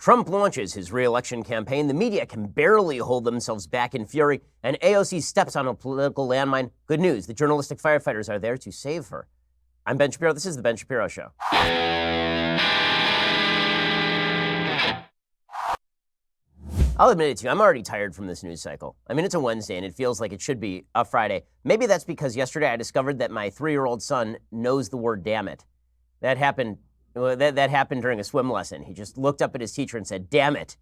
Trump launches his re-election campaign. The media can barely hold themselves back in fury, and AOC steps on a political landmine. Good news, the journalistic firefighters are there to save her. I'm Ben Shapiro. This is The Ben Shapiro Show. I'll admit it to you, I'm already tired from this news cycle. I mean, it's a Wednesday, and it feels like it should be a Friday. Maybe that's because yesterday I discovered that my 3-year-old son knows the word damn it. That happened happened during a swim lesson. He just looked up at his teacher and said, damn it.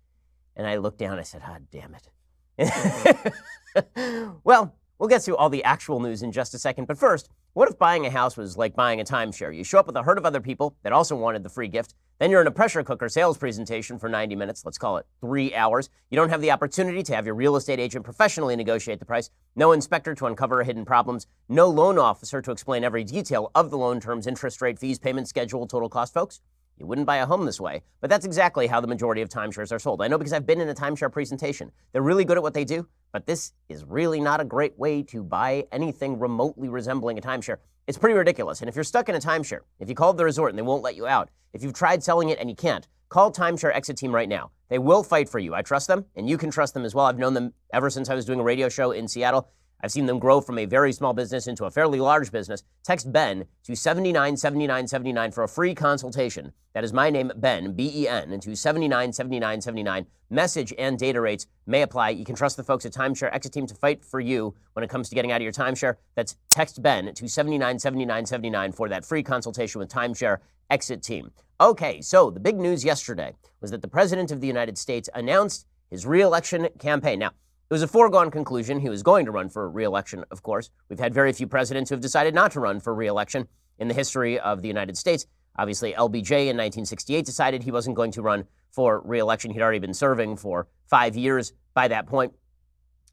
And I looked down and I said, damn it. Well, we'll get to all the actual news in just a second. But first, what if buying a house was like buying a timeshare? You show up with a herd of other people that also wanted the free gift. Then you're in a pressure cooker sales presentation for 90 minutes. Let's call it 3 hours. You don't have the opportunity to have your real estate agent professionally negotiate the price. No inspector to uncover hidden problems. No loan officer to explain every detail of the loan terms, interest rate, fees, payment schedule, total cost, folks. You wouldn't buy a home this way, but that's exactly how the majority of timeshares are sold. I know because I've been in a timeshare presentation. They're really good at what they do, but this is really not a great way to buy anything remotely resembling a timeshare. It's pretty ridiculous. And if you're stuck in a timeshare, if you called the resort and they won't let you out, if you've tried selling it and you can't, call Timeshare Exit Team right now. They will fight for you. I trust them, and you can trust them as well. I've known them ever since I was doing a radio show in Seattle. I've seen them grow from a very small business into a fairly large business. Text Ben to 797979 for a free consultation. That is my name, Ben, B-E-N, and to 797979. Message and data rates may apply. You can trust the folks at Timeshare Exit Team to fight for you when it comes to getting out of your timeshare. That's text Ben to 797979 for that free consultation with Timeshare Exit Team. Okay, so the big news yesterday was that the President of the United States announced his re-election campaign. Now, it was a foregone conclusion. He was going to run for re-election, of course. We've had very few presidents who have decided not to run for re-election in the history of the United States. Obviously, LBJ in 1968 decided he wasn't going to run for re-election. He'd already been serving for 5 years by that point.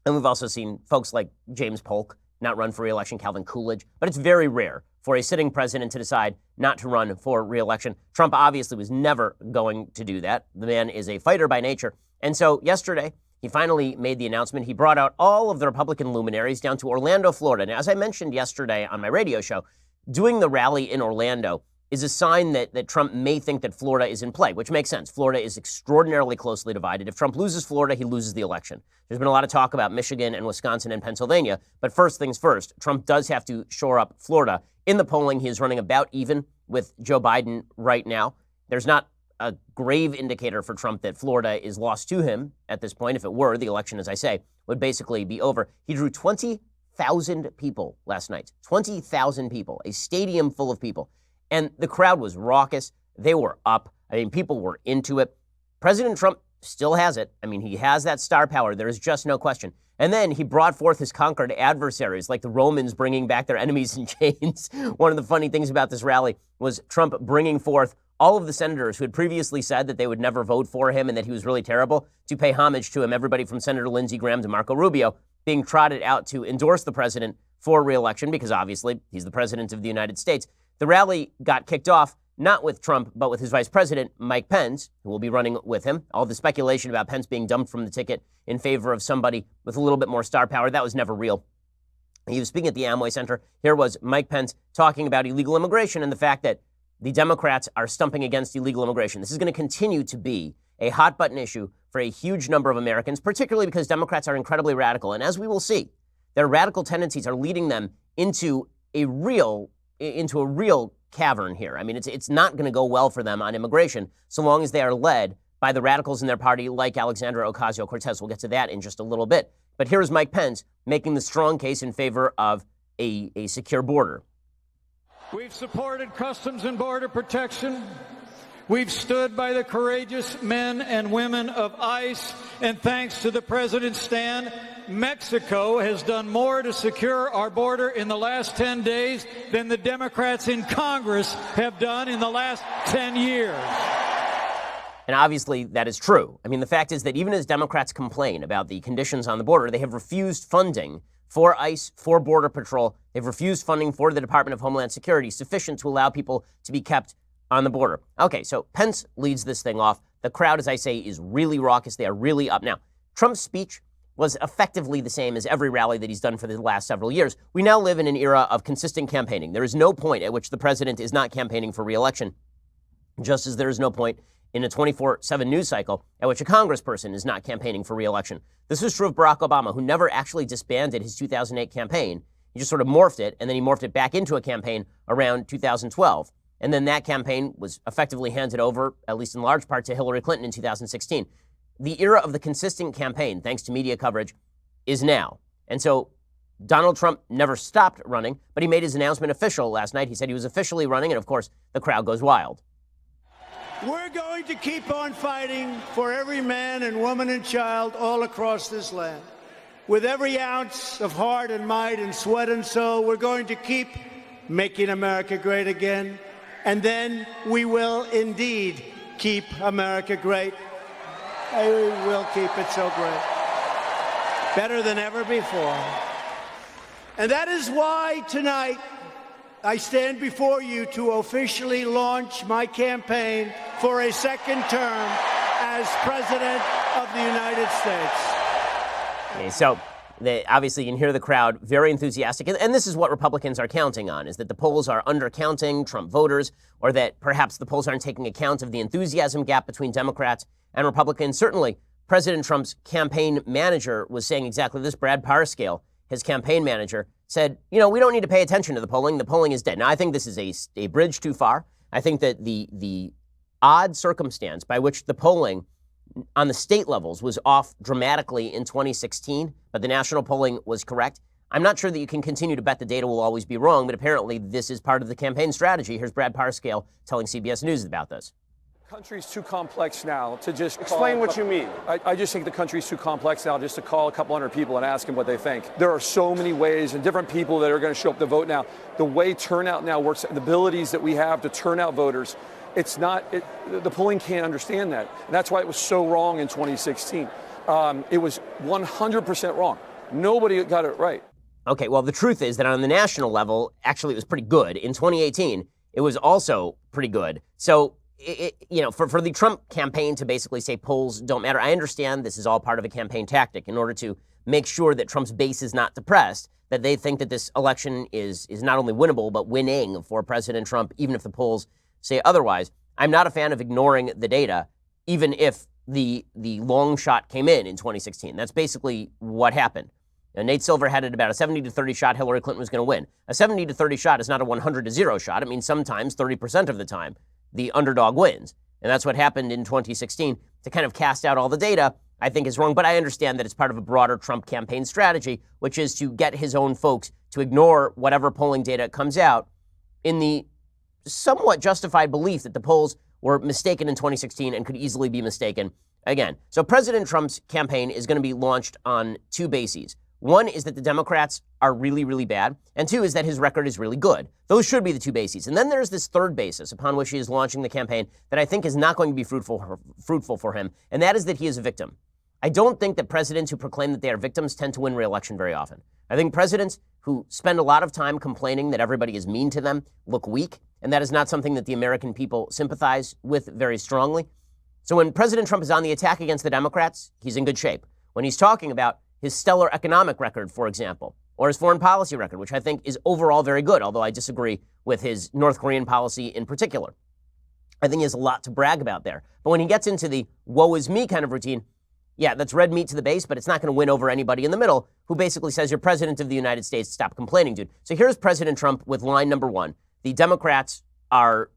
And we've also seen folks like James Polk not run for re-election, Calvin Coolidge. But it's very rare for a sitting president to decide not to run for re-election. Trump obviously was never going to do that. The man is a fighter by nature. And so yesterday, he finally made the announcement. He brought out all of the Republican luminaries down to Orlando, Florida. Now, as I mentioned yesterday on my radio show, doing the rally in Orlando is a sign that Trump may think that Florida is in play, which makes sense. Florida is extraordinarily closely divided. If Trump loses Florida, he loses the election. There's been a lot of talk about Michigan and Wisconsin and Pennsylvania, but first things first, Trump does have to shore up Florida. In the polling, he is running about even with Joe Biden right now. There's not a grave indicator for Trump that Florida is lost to him at this point. If it were, the election, as I say, would basically be over. He drew 20,000 people last night. 20,000 people, a stadium full of people. And the crowd was raucous. They were up. I mean, people were into it. President Trump still has it. I mean, he has that star power. There is just no question. And then he brought forth his conquered adversaries, like the Romans bringing back their enemies in chains. One of the funny things about this rally was Trump bringing forth all of the senators who had previously said that they would never vote for him and that he was really terrible to pay homage to him. Everybody from Senator Lindsey Graham to Marco Rubio being trotted out to endorse the president for re-election because obviously he's the president of the United States. The rally got kicked off not with Trump, but with his vice president, Mike Pence, who will be running with him. All the speculation about Pence being dumped from the ticket in favor of somebody with a little bit more star power, that was never real. He was speaking at the Amway Center. Here was Mike Pence talking about illegal immigration and the fact that the Democrats are stumping against illegal immigration. This is going to continue to be a hot-button issue for a huge number of Americans, particularly because Democrats are incredibly radical. And as we will see, their radical tendencies are leading them into a real cavern here. I mean, it's not going to go well for them on immigration so long as they are led by the radicals in their party like Alexandria Ocasio-Cortez. We'll get to that in just a little bit. But here's Mike Pence making the strong case in favor of a secure border. We've supported Customs and Border Protection. We've stood by the courageous men and women of ICE, and thanks to the President's stand, Mexico has done more to secure our border in the last 10 days than the Democrats in Congress have done in the last 10 years. And obviously that is true. I mean, the fact is that even as Democrats complain about the conditions on the border, they have refused funding for ICE, for Border Patrol. They've refused funding for the Department of Homeland Security sufficient to allow people to be kept on the border. Okay, so Pence leads this thing off. The crowd, as I say, is really raucous. They are really up. Now, Trump's speech was effectively the same as every rally that he's done for the last several years. We now live in an era of consistent campaigning. There is no point at which the president is not campaigning for re-election, just as there is no point in a 24/7 news cycle at which a congressperson is not campaigning for re-election. This was true of Barack Obama, who never actually disbanded his 2008 campaign. He just sort of morphed it, and then he morphed it back into a campaign around 2012. And then that campaign was effectively handed over, at least in large part, to Hillary Clinton in 2016. The era of the consistent campaign, thanks to media coverage, is now. And so Donald Trump never stopped running, but he made his announcement official last night. He said he was officially running, and of course, the crowd goes wild. We're going to keep on fighting for every man and woman and child all across this land. With every ounce of heart and might and sweat and soul, we're going to keep making America great again. And then we will indeed keep America great. We will keep it so great. Better than ever before. And that is why tonight I stand before you to officially launch my campaign for a second term as President of the United States. Okay, so obviously you can hear the crowd very enthusiastic. And this is what Republicans are counting on, is that the polls are undercounting Trump voters, or that perhaps the polls aren't taking account of the enthusiasm gap between Democrats and Republicans. Certainly, President Trump's campaign manager was saying exactly this. Brad Parscale, his campaign manager, said, we don't need to pay attention to the polling. The polling is dead. Now, I think this is a bridge too far. I think that the odd circumstance by which the polling on the state levels was off dramatically in 2016, but the national polling was correct. I'm not sure that you can continue to bet the data will always be wrong, but apparently this is part of the campaign strategy. Here's Brad Parscale telling CBS News about this. The country's too complex now to just explain what you mean. I just think the country's too complex now just to call a couple hundred people and ask them what they think. There are so many ways and different people that are going to show up to vote now. The way turnout now works, the abilities that we have to turn out voters, the polling can't understand that. And that's why it was so wrong in 2016. It was 100% wrong. Nobody got it right. Okay, well, the truth is that on the national level, actually, it was pretty good. In 2018, it was also pretty good. So, for the Trump campaign to basically say polls don't matter, I understand this is all part of a campaign tactic in order to make sure that Trump's base is not depressed, that they think that this election is not only winnable, but winning for President Trump, even if the polls say otherwise. I'm not a fan of ignoring the data, even if the long shot came in 2016. That's basically what happened. Now, Nate Silver had it about a 70-30 shot Hillary Clinton was going to win. A 70-30 shot is not a 100-0 shot. It means sometimes 30% of the time the underdog wins. And that's what happened in 2016. To kind of cast out all the data, I think is wrong. But I understand that it's part of a broader Trump campaign strategy, which is to get his own folks to ignore whatever polling data comes out in the somewhat justified belief that the polls were mistaken in 2016 and could easily be mistaken again. So President Trump's campaign is going to be launched on two bases. One is that the Democrats are really, really bad, and two is that his record is really good. Those should be the two bases. And then there's this third basis upon which he is launching the campaign that I think is not going to be fruitful for him, and that is that he is a victim. I don't think that presidents who proclaim that they are victims tend to win re-election very often. I think presidents who spend a lot of time complaining that everybody is mean to them look weak, and that is not something that the American people sympathize with very strongly. So when President Trump is on the attack against the Democrats, he's in good shape. When he's talking about his stellar economic record, for example, or his foreign policy record, which I think is overall very good, although I disagree with his North Korean policy in particular. I think he has a lot to brag about there. But when he gets into the woe is me kind of routine, yeah, that's red meat to the base, but it's not going to win over anybody in the middle who basically says, you're president of the United States, stop complaining, dude. So here's President Trump with line number one. The Democrats are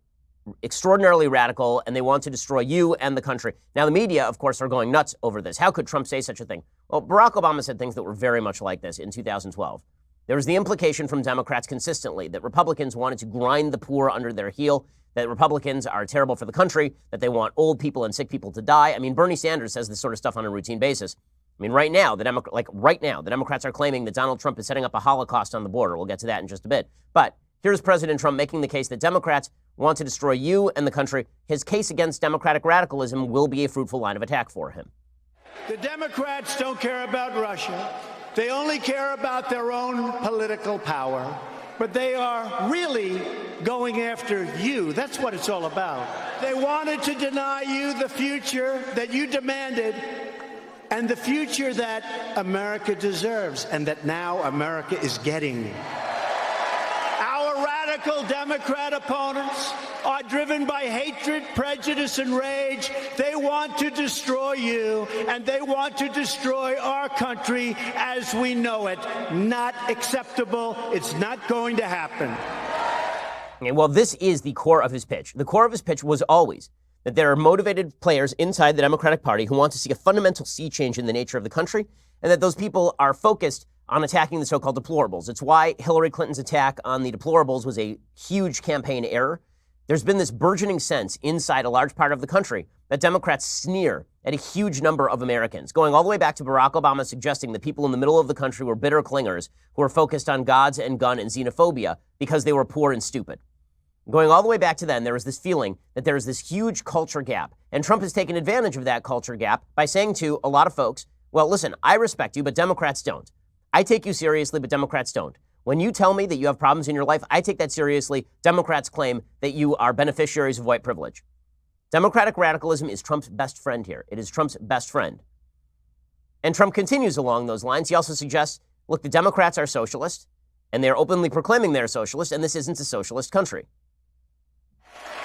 extraordinarily radical, and they want to destroy you and the country. Now, the media, of course, are going nuts over this. How could Trump say such a thing? Well, Barack Obama said things that were very much like this in 2012. There was the implication from Democrats consistently that Republicans wanted to grind the poor under their heel, that Republicans are terrible for the country, that they want old people and sick people to die. I mean, Bernie Sanders says this sort of stuff on a routine basis. I mean, right now, the Democrats are claiming that Donald Trump is setting up a Holocaust on the border. We'll get to that in just a bit. But here's President Trump making the case that Democrats want to destroy you and the country. His case against democratic radicalism will be a fruitful line of attack for him. The Democrats don't care about Russia. They only care about their own political power. But they are really going after you. That's what it's all about. They wanted to deny you the future that you demanded and the future that America deserves and that now America is getting. Our radical Democrat opponents are are driven by hatred, prejudice, and rage. They want to destroy you, and they want to destroy our country as we know it. Not acceptable. It's not going to happen. Okay, well, this is the core of his pitch. The core of his pitch was always that there are motivated players inside the Democratic Party who want to see a fundamental sea change in the nature of the country, and that those people are focused on attacking the so-called deplorables. It's why Hillary Clinton's attack on the deplorables was a huge campaign error. There's been this burgeoning sense inside a large part of the country that Democrats sneer at a huge number of Americans, going all the way back to Barack Obama suggesting that people in the middle of the country were bitter clingers who were focused on gods and gun and xenophobia because they were poor and stupid. Going all the way back to then, there was this feeling that there is this huge culture gap, and Trump has taken advantage of that culture gap by saying to a lot of folks, well, listen, I respect you, but Democrats don't. I take you seriously, but Democrats don't. When you tell me that you have problems in your life, I take that seriously. Democrats claim that you are beneficiaries of white privilege. Democratic radicalism is Trump's best friend here. It is Trump's best friend. And Trump continues along those lines. He also suggests, look, the Democrats are socialist, and they're openly proclaiming they're socialist, and this isn't a socialist country.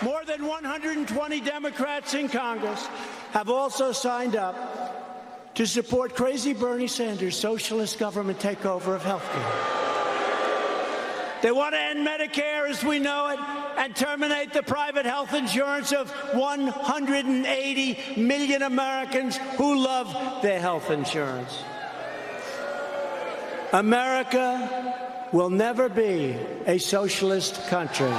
More than 120 Democrats in Congress have also signed up to support crazy Bernie Sanders' socialist government takeover of health care. They want to end Medicare as we know it and terminate the private health insurance of 180 million Americans who love their health insurance. America will never be a socialist country.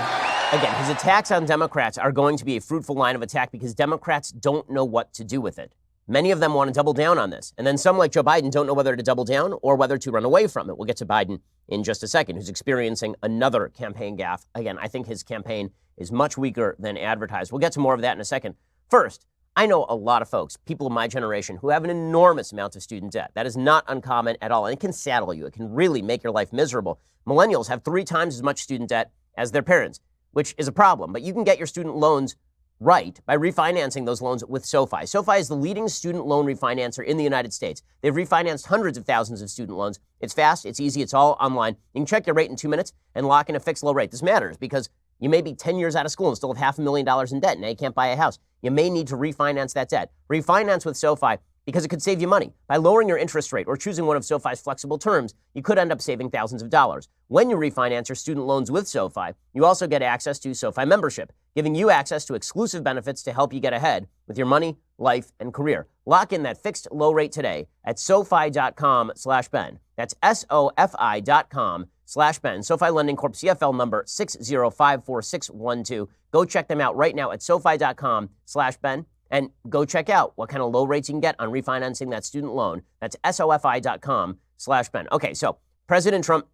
Again, his attacks on Democrats are going to be a fruitful line of attack because Democrats don't know what to do with it. Many of them want to double down on this. And then some, like Joe Biden, don't know whether to double down or whether to run away from it. We'll get to Biden in just a second, who's experiencing another campaign gaffe. Again, I think his campaign is much weaker than advertised. We'll get to more of that in a second. First, I know a lot of folks, people of my generation, who have an enormous amount of student debt. That is not uncommon at all. And it can saddle you. It can really make your life miserable. Millennials have 3 times as much student debt as their parents, which is a problem. But you can get your student loans right by refinancing those loans with SoFi. SoFi is the leading student loan refinancer in the United States. They've refinanced hundreds of thousands of student loans. It's fast, it's easy, it's all online. You can check your rate in 2 minutes and lock in a fixed low rate. This matters because you may be 10 years out of school and still have $500,000 in debt. Now you can't buy a house. You may need to refinance that debt. Refinance with SoFi because it could save you money. By lowering your interest rate or choosing one of SoFi's flexible terms, you could end up saving thousands of dollars. When you refinance your student loans with SoFi, you also get access to SoFi membership, giving you access to exclusive benefits to help you get ahead with your money, life, and career. Lock in that fixed low rate today at SoFi.com/Ben. That's SoFi.com/Ben. SoFi Lending Corp. CFL number 6054612. Go check them out right now at SoFi.com/Ben. And go check out what kind of low rates you can get on refinancing that student loan. That's SoFi.com/Ben. Okay, so President Trump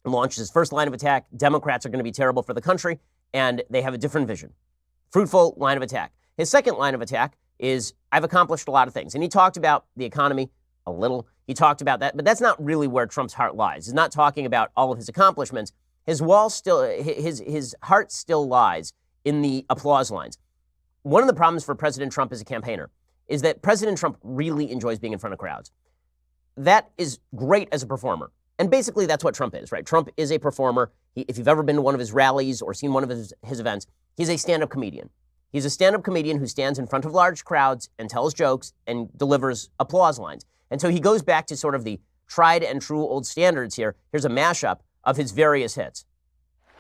launched his first line of attack. Democrats are going to be terrible for the country, and they have a different vision. Fruitful line of attack. His second line of attack is, I've accomplished a lot of things. And he talked about the economy a little. He talked about that, but that's not really where Trump's heart lies. He's not talking about all of his accomplishments. His heart still lies in the applause lines. One of the problems for President Trump as a campaigner is that President Trump really enjoys being in front of crowds. That is great as a performer. And basically that's what Trump is, right? Trump is a performer. If you've ever been to one of his rallies or seen one of his events, he's a stand-up comedian. He's a stand-up comedian who stands in front of large crowds and tells jokes and delivers applause lines. And so he goes back to sort of the tried and true old standards here. Here's a mashup of his various hits.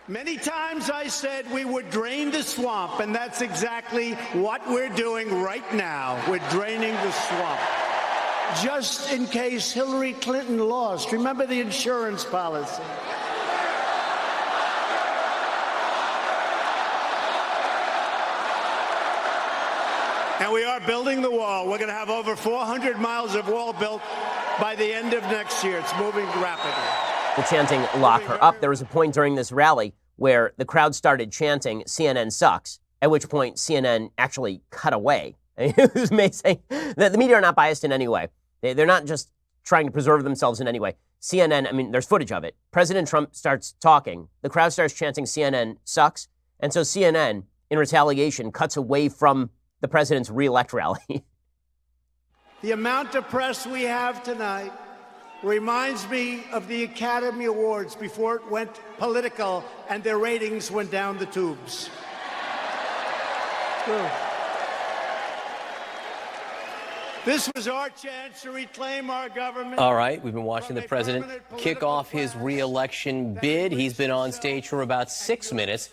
Many times I said we would drain the swamp, and that's exactly what we're doing right now. We're draining the swamp. Just in case Hillary Clinton lost. Remember the insurance policy. And we are building the wall. We're going to have over 400 miles of wall built by the end of next year. It's moving rapidly. The chanting, lock her up. There was a point during this rally where the crowd started chanting, CNN sucks, at which point CNN actually cut away. It was amazing. The media are not biased in any way. They're not just trying to preserve themselves in any way. CNN, I mean, there's footage of it. President Trump starts talking. The crowd starts chanting, CNN sucks. And so CNN, in retaliation, cuts away from the president's re-elect rally. The amount of press we have tonight reminds me of the Academy Awards before it went political and their ratings went down the tubes. This was our chance to reclaim our government. All right, we've been watching the president kick off his re-election bid. He's been on stage for about 6 minutes.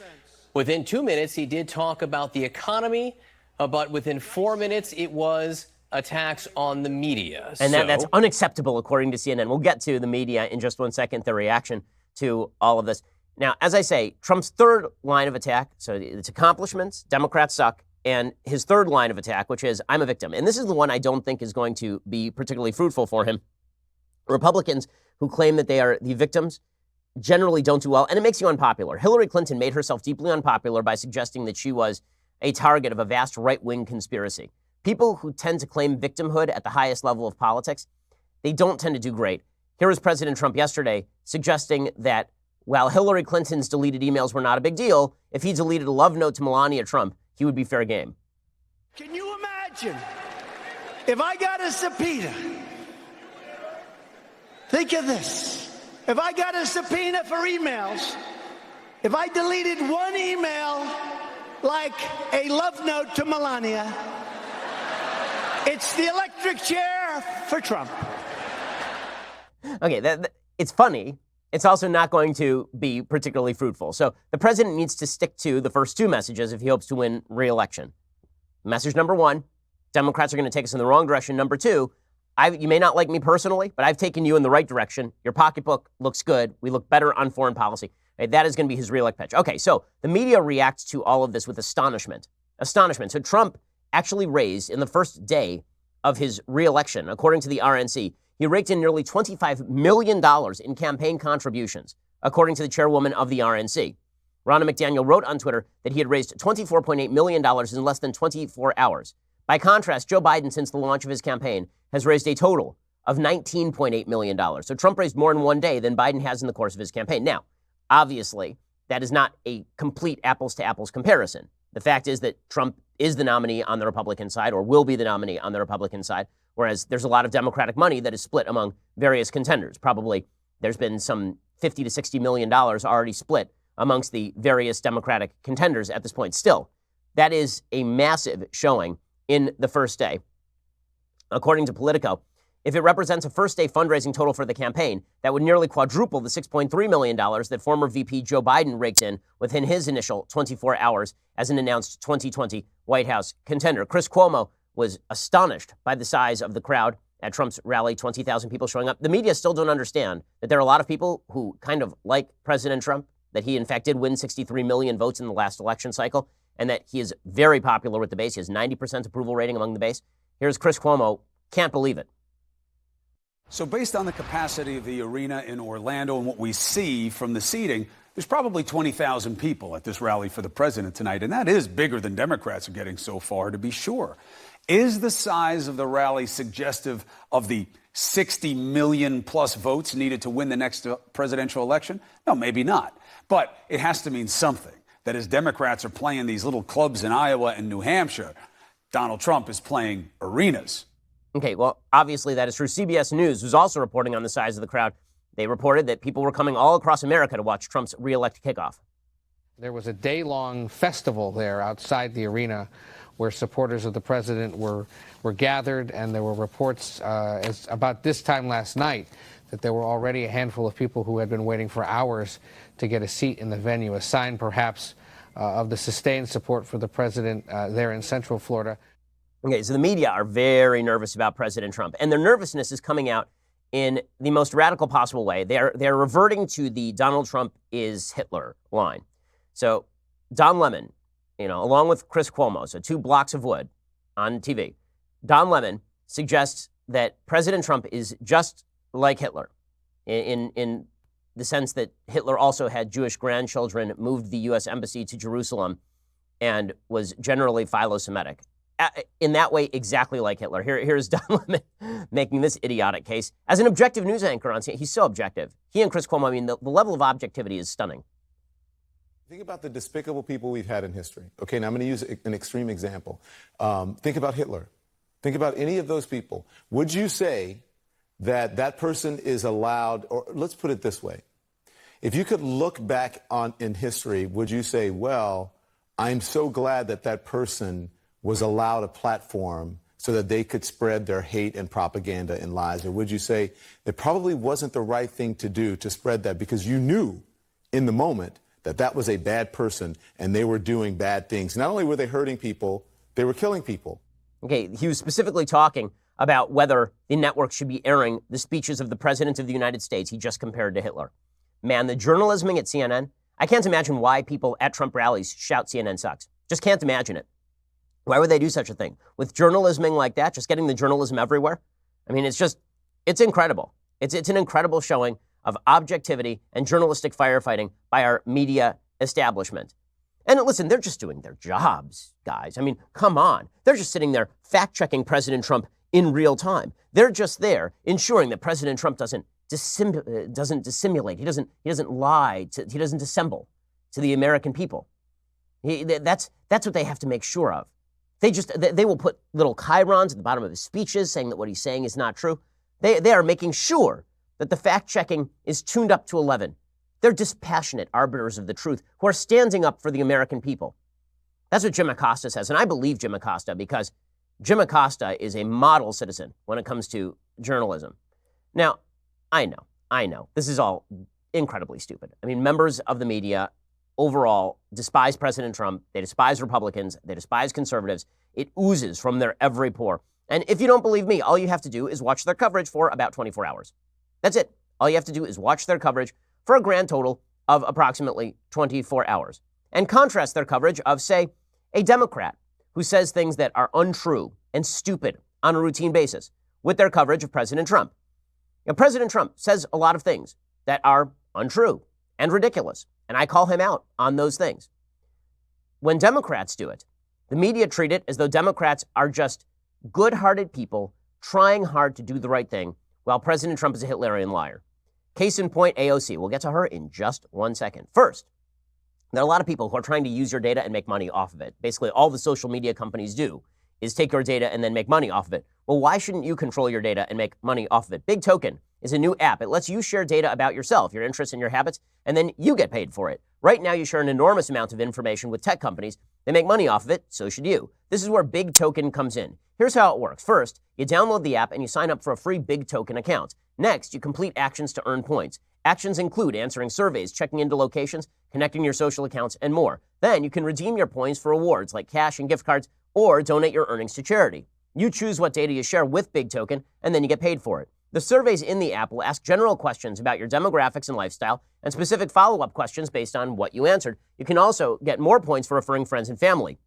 Within 2 minutes, he did talk about the economy, but within 4 minutes, it was attacks on the media. And that's unacceptable, according to CNN. We'll get to the media in just 1 second, their reaction to all of this. Now, as I say, Trump's third line of attack, so it's accomplishments, Democrats suck, and his third line of attack, which is, I'm a victim. And this is the one I don't think is going to be particularly fruitful for him. Republicans who claim that they are the victims generally don't do well, and it makes you unpopular. Hillary Clinton made herself deeply unpopular by suggesting that she was a target of a vast right-wing conspiracy. People who tend to claim victimhood at the highest level of politics, they don't tend to do great. Here was President Trump yesterday suggesting that while Hillary Clinton's deleted emails were not a big deal, if he deleted a love note to Melania Trump, he would be fair game. Can you imagine if I got a subpoena? Think of this. If I got a subpoena for emails, if I deleted one email like a love note to Melania, it's the electric chair for Trump. Okay, it's funny. It's also not going to be particularly fruitful. So the president needs to stick to the first two messages if he hopes to win re-election. Message number one, Democrats are going to take us in the wrong direction. Number two, you may not like me personally, but I've taken you in the right direction. Your pocketbook looks good. We look better on foreign policy. Right, that is going to be his re-elect pitch. Okay, so the media reacts to all of this with astonishment. So Trump actually raised, in the first day of his re-election, according to the RNC, he raked in nearly $25 million in campaign contributions, according to the chairwoman of the RNC. Ronna McDaniel wrote on Twitter that he had raised $24.8 million in less than 24 hours. By contrast, Joe Biden, since the launch of his campaign, has raised a total of $19.8 million. So Trump raised more in one day than Biden has in the course of his campaign. Now, obviously, that is not a complete apples-to-apples comparison. The fact is that Trump is the nominee on the Republican side, or will be the nominee on the Republican side, whereas there's a lot of Democratic money that is split among various contenders. Probably there's been some $50 to $60 million already split amongst the various Democratic contenders at this point. Still, that is a massive showing in the first day. According to Politico, if it represents a first-day fundraising total for the campaign, that would nearly quadruple the $6.3 million that former VP Joe Biden raked in within his initial 24 hours as an announced 2020 White House contender. Chris Cuomo was astonished by the size of the crowd at Trump's rally, 20,000 people showing up. The media still don't understand that there are a lot of people who kind of like President Trump, that he, in fact, did win 63 million votes in the last election cycle, and that he is very popular with the base. He has 90% approval rating among the base. Here's Chris Cuomo. Can't believe it. So based on the capacity of the arena in Orlando and what we see from the seating, there's probably 20,000 people at this rally for the president tonight, and that is bigger than Democrats are getting so far, to be sure. Is the size of the rally suggestive of the 60 million plus votes needed to win the next presidential election? No, maybe not. But it has to mean something, that as Democrats are playing these little clubs in Iowa and New Hampshire, Donald Trump is playing arenas. Okay, well, obviously that is true. CBS News was also reporting on the size of the crowd. They reported that people were coming all across America to watch Trump's re-elect kickoff. There was a day-long festival there outside the arena where supporters of the president were gathered, and there were reports about this time last night that there were already a handful of people who had been waiting for hours to get a seat in the venue, a sign perhaps of the sustained support for the president there in Central Florida. Okay, so the media are very nervous about President Trump, and their nervousness is coming out in the most radical possible way. They're reverting to the Donald Trump is Hitler line. So Don Lemon, along with Chris Cuomo, so two blocks of wood on TV, Don Lemon suggests that President Trump is just like Hitler in the sense that Hitler also had Jewish grandchildren, moved the U.S. embassy to Jerusalem, and was generally philo-Semitic. In that way, exactly like Hitler. Here's Don Lemon making this idiotic case. As an objective news anchor on CNN, he's so objective. He and Chris Cuomo, the level of objectivity is stunning. Think about the despicable people we've had in history. Okay, now I'm going to use an extreme example. Think about Hitler. Think about any of those people. Would you say that person is allowed, or let's put it this way. If you could look back in history, would you say, well, I'm so glad that that person was allowed a platform so that they could spread their hate and propaganda and lies? Or would you say it probably wasn't the right thing to do to spread that because you knew in the moment that that was a bad person and they were doing bad things? Not only were they hurting people, they were killing people. Okay, he was specifically talking about whether the network should be airing the speeches of the President of the United States he just compared to Hitler. Man, the journalism at CNN, I can't imagine why people at Trump rallies shout CNN sucks. Just can't imagine it. Why would they do such a thing? With journalisming like that, just getting the journalism everywhere? I mean, it's incredible. It's an incredible showing of objectivity and journalistic firefighting by our media establishment. And listen, they're just doing their jobs, guys. I mean, come on. They're just sitting there fact-checking President Trump in real time. They're just there ensuring that President Trump doesn't dissimulate. He doesn't lie. He doesn't dissemble to the American people. That's what they have to make sure of. They will put little chyrons at the bottom of his speeches saying that what he's saying is not true. They are making sure that the fact-checking is tuned up to 11. They're dispassionate arbiters of the truth who are standing up for the American people. That's what Jim Acosta says, and I believe Jim Acosta because Jim Acosta is a model citizen when it comes to journalism. Now, I know, this is all incredibly stupid. I mean, members of the media overall despise President Trump. They despise Republicans. They despise conservatives. It oozes from their every pore. And if you don't believe me, all you have to do is watch their coverage for about 24 hours. That's it. All you have to do is watch their coverage for a grand total of approximately 24 hours. And contrast their coverage of, say, a Democrat who says things that are untrue and stupid on a routine basis with their coverage of President Trump. Now, President Trump says a lot of things that are untrue and ridiculous, and I call him out on those things. When Democrats do it, the media treat it as though Democrats are just good-hearted people trying hard to do the right thing, while President Trump is a Hitlerian liar. Case in point, AOC. We'll get to her in just 1 second. First, there are a lot of people who are trying to use your data and make money off of it. Basically, all the social media companies do is take your data and then make money off of it. Well, why shouldn't you control your data and make money off of it? Big Token is a new app. It lets you share data about yourself, your interests and your habits, and then you get paid for it. Right now, you share an enormous amount of information with tech companies. They make money off of it, so should you. This is where Big Token comes in. Here's how it works. First, you download the app and you sign up for a free Big Token account. Next, you complete actions to earn points. Actions include answering surveys, checking into locations, connecting your social accounts, and more. Then you can redeem your points for rewards like cash and gift cards or donate your earnings to charity. You choose what data you share with Big Token, and then you get paid for it. The surveys in the app will ask general questions about your demographics and lifestyle and specific follow-up questions based on what you answered. You can also get more points for referring friends and family.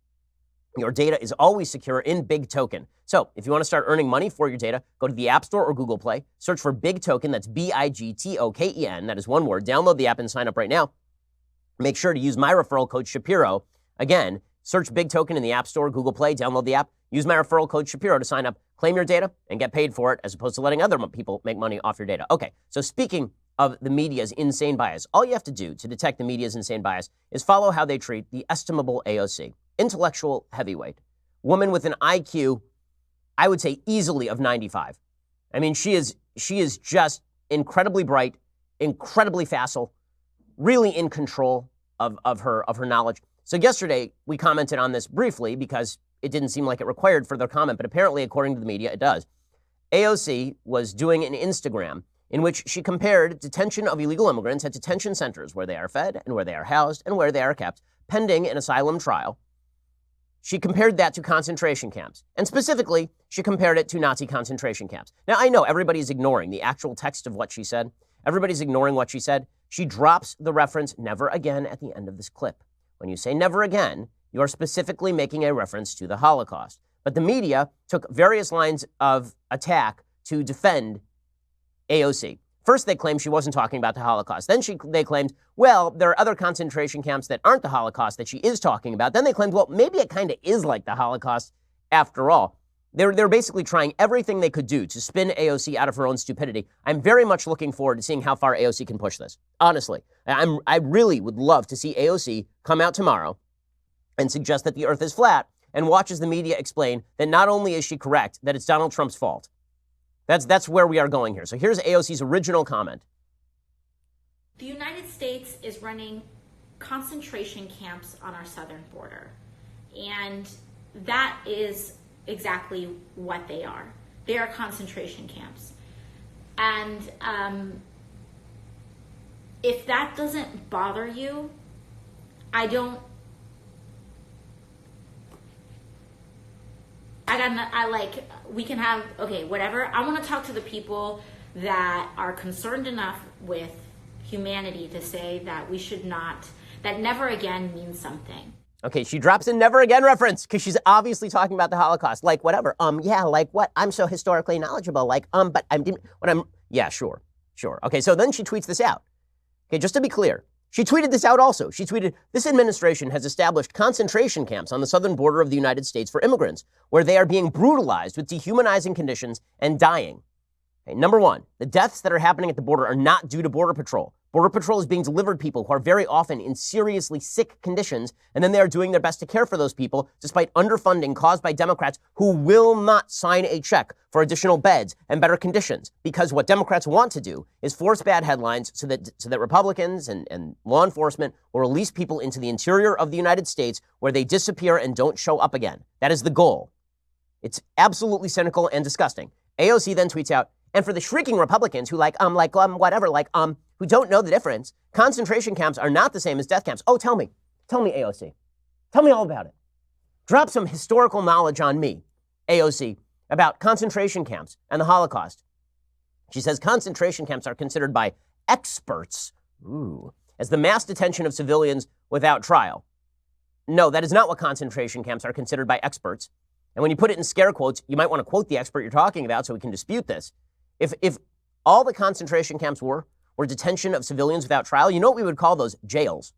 Your data is always secure in Big Token. So if you want to start earning money for your data, go to the App Store or Google Play, search for Big Token, that's BIGTOKEN, that is one word. Download the app and sign up right now. Make sure to use my referral code Shapiro. Again, search Big Token in the App Store, Google Play, download the app, use my referral code Shapiro to sign up, claim your data, and get paid for it as opposed to letting other people make money off your data. Okay, so speaking of the media's insane bias, all you have to do to detect the media's insane bias is follow how they treat the estimable AOC. Intellectual heavyweight, woman with an IQ, I would say easily of 95. I mean, she is just incredibly bright, incredibly facile, really in control of her knowledge. So yesterday we commented on this briefly because it didn't seem like it required further comment, but apparently according to the media, it does. AOC was doing an Instagram in which she compared detention of illegal immigrants at detention centers where they are fed and where they are housed and where they are kept pending an asylum trial. She compared that to concentration camps. And specifically, she compared it to Nazi concentration camps. Now, I know everybody's ignoring the actual text of what she said. Everybody's ignoring what she said. She drops the reference never again at the end of this clip. When you say never again, you are specifically making a reference to the Holocaust. But the media took various lines of attack to defend AOC. First, they claimed she wasn't talking about the Holocaust. Then they claimed, well, there are other concentration camps that aren't the Holocaust that she is talking about. Then they claimed, well, maybe it kind of is like the Holocaust after all. They're basically trying everything they could do to spin AOC out of her own stupidity. I'm very much looking forward to seeing how far AOC can push this. Honestly, I really would love to see AOC come out tomorrow and suggest that the earth is flat and watch as the media explain that not only is she correct, that it's Donald Trump's fault. That's where we are going here. So here's AOC's original comment. The United States is running concentration camps on our southern border. And that is exactly what they are. They are concentration camps. And if that doesn't bother you, we can have, okay, whatever. I want to talk to the people that are concerned enough with humanity to say that we should not, that never again means something. Okay, she drops in never again reference because she's obviously talking about the Holocaust. Like, whatever. Yeah, like what? I'm so historically knowledgeable. Like, but yeah, sure. Okay, so then she tweets this out. Okay, just to be clear, she tweeted this out also. She tweeted, this administration has established concentration camps on the southern border of the United States for immigrants, where they are being brutalized with dehumanizing conditions and dying. Okay, number one, the deaths that are happening at the border are not due to Border Patrol. Border Patrol is being delivered people who are very often in seriously sick conditions, and then they are doing their best to care for those people despite underfunding caused by Democrats who will not sign a check for additional beds and better conditions, because what Democrats want to do is force bad headlines so that Republicans and law enforcement will release people into the interior of the United States where they disappear and don't show up again. That is the goal. It's absolutely cynical and disgusting. AOC then tweets out, and for the shrieking Republicans who who don't know the difference, concentration camps are not the same as death camps. Oh, tell me, AOC. Tell me all about it. Drop some historical knowledge on me, AOC, about concentration camps and the Holocaust. She says concentration camps are considered by experts as the mass detention of civilians without trial. No, that is not what concentration camps are considered by experts. And when you put it in scare quotes, you might want to quote the expert you're talking about so we can dispute this. If all the concentration camps were detention of civilians without trial, you know what we would call those? Jails.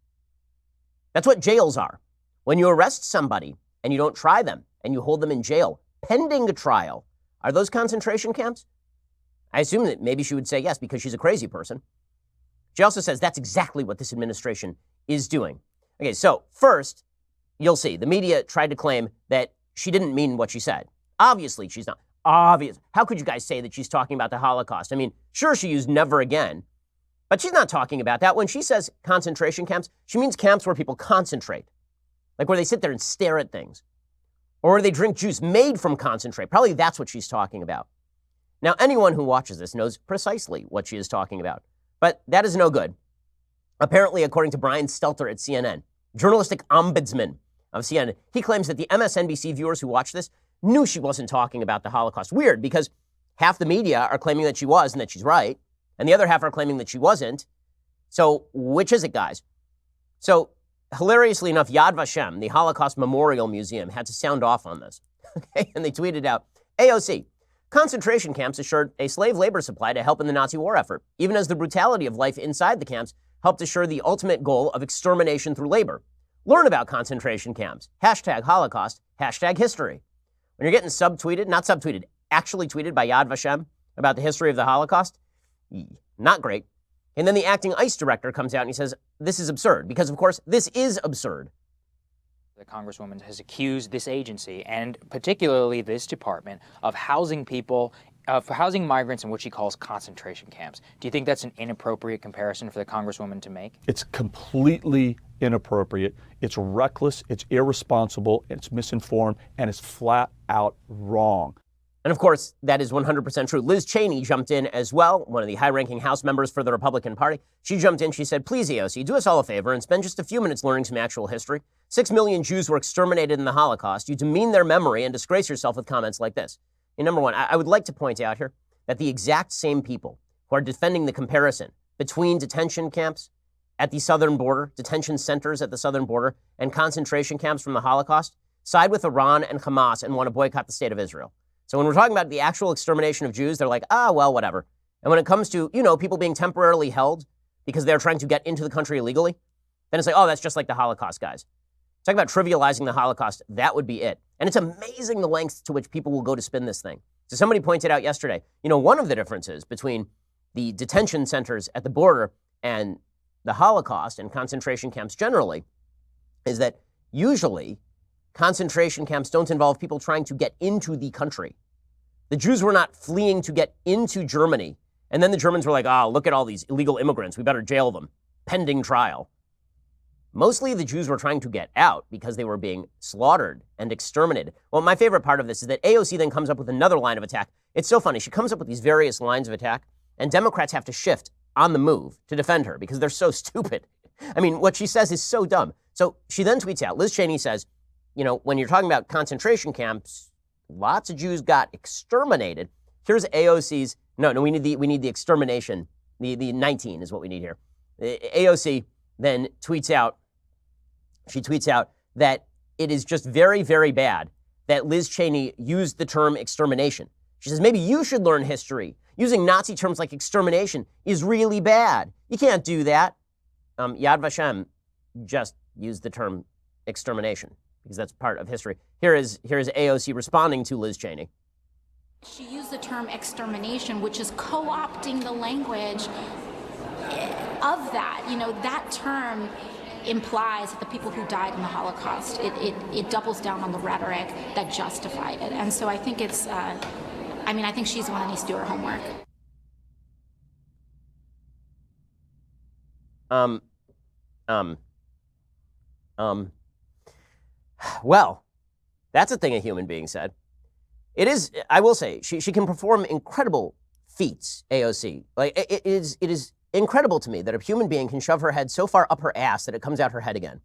That's what jails are. When you arrest somebody and you don't try them and you hold them in jail pending a trial, are those concentration camps? I assume that maybe she would say yes because she's a crazy person. She also says that's exactly what this administration is doing. Okay, so first, you'll see, the media tried to claim that she didn't mean what she said. Obviously, she's not. Obvious. How could you guys say that she's talking about the Holocaust? I mean, sure, she used never again, but she's not talking about that. When she says concentration camps, she means camps where people concentrate, like where they sit there and stare at things, or where they drink juice made from concentrate. Probably that's what she's talking about. Now, anyone who watches this knows precisely what she is talking about, but that is no good. Apparently, according to Brian Stelter at CNN, journalistic ombudsman of CNN, he claims that the MSNBC viewers who watch this knew she wasn't talking about the Holocaust. Weird, because half the media are claiming that she was and that she's right, and the other half are claiming that she wasn't. So which is it, guys? So hilariously enough, Yad Vashem, the Holocaust Memorial Museum, had to sound off on this. Okay, and they tweeted out, AOC, concentration camps assured a slave labor supply to help in the Nazi war effort, even as the brutality of life inside the camps helped assure the ultimate goal of extermination through labor. Learn about concentration camps. #Holocaust, #history. When you're getting actually tweeted by Yad Vashem about the history of the Holocaust, not great. And then the acting ICE director comes out and he says, this is absurd, because of course, this is absurd. The Congresswoman has accused this agency, and particularly this department, of housing migrants in what she calls concentration camps. Do you think that's an inappropriate comparison for the Congresswoman to make? It's completely inappropriate. It's reckless, it's irresponsible, it's misinformed, and it's flat out wrong. And of course, that is 100% true. Liz Cheney jumped in as well, one of the high-ranking House members for the Republican Party. She jumped in, she said, please, AOC, do us all a favor and spend just a few minutes learning some actual history. 6 million Jews were exterminated in the Holocaust. You demean their memory and disgrace yourself with comments like this. And number one, I would like to point out here that the exact same people who are defending the comparison between detention camps at the southern border, detention centers at the southern border, and concentration camps from the Holocaust side with Iran and Hamas and want to boycott the state of Israel. So when we're talking about the actual extermination of Jews, they're like, well, whatever. And when it comes to, people being temporarily held because they're trying to get into the country illegally, then it's like, oh, that's just like the Holocaust, guys. Talk about trivializing the Holocaust, that would be it. And it's amazing the lengths to which people will go to spin this thing. So somebody pointed out yesterday, one of the differences between the detention centers at the border and the Holocaust and concentration camps generally is that usually concentration camps don't involve people trying to get into the country. The Jews were not fleeing to get into Germany. And then the Germans were like, look at all these illegal immigrants. We better jail them, pending trial. Mostly the Jews were trying to get out because they were being slaughtered and exterminated. Well, my favorite part of this is that AOC then comes up with another line of attack. It's so funny. She comes up with these various lines of attack, and Democrats have to shift on the move to defend her because they're so stupid. I mean, what she says is so dumb. So she then tweets out, Liz Cheney says, you know, when you're talking about concentration camps, lots of Jews got exterminated. Here's AOC's, no, we need the extermination. The 19 is what we need here. AOC then tweets out that it is just very, very bad that Liz Cheney used the term extermination. She says, maybe you should learn history. Using Nazi terms like extermination is really bad. You can't do that. Yad Vashem just used the term extermination because that's part of history. Here is AOC responding to Liz Cheney. She used the term extermination, which is co-opting the language of that. You know, that term implies that the people who died in the Holocaust, it doubles down on the rhetoric that justified it. And so I think it's, I think she's the one that needs to do her homework. Well, that's a thing a human being said. It is, I will say, she can perform incredible feats, AOC. Like, it is incredible to me that a human being can shove her head so far up her ass that it comes out her head again.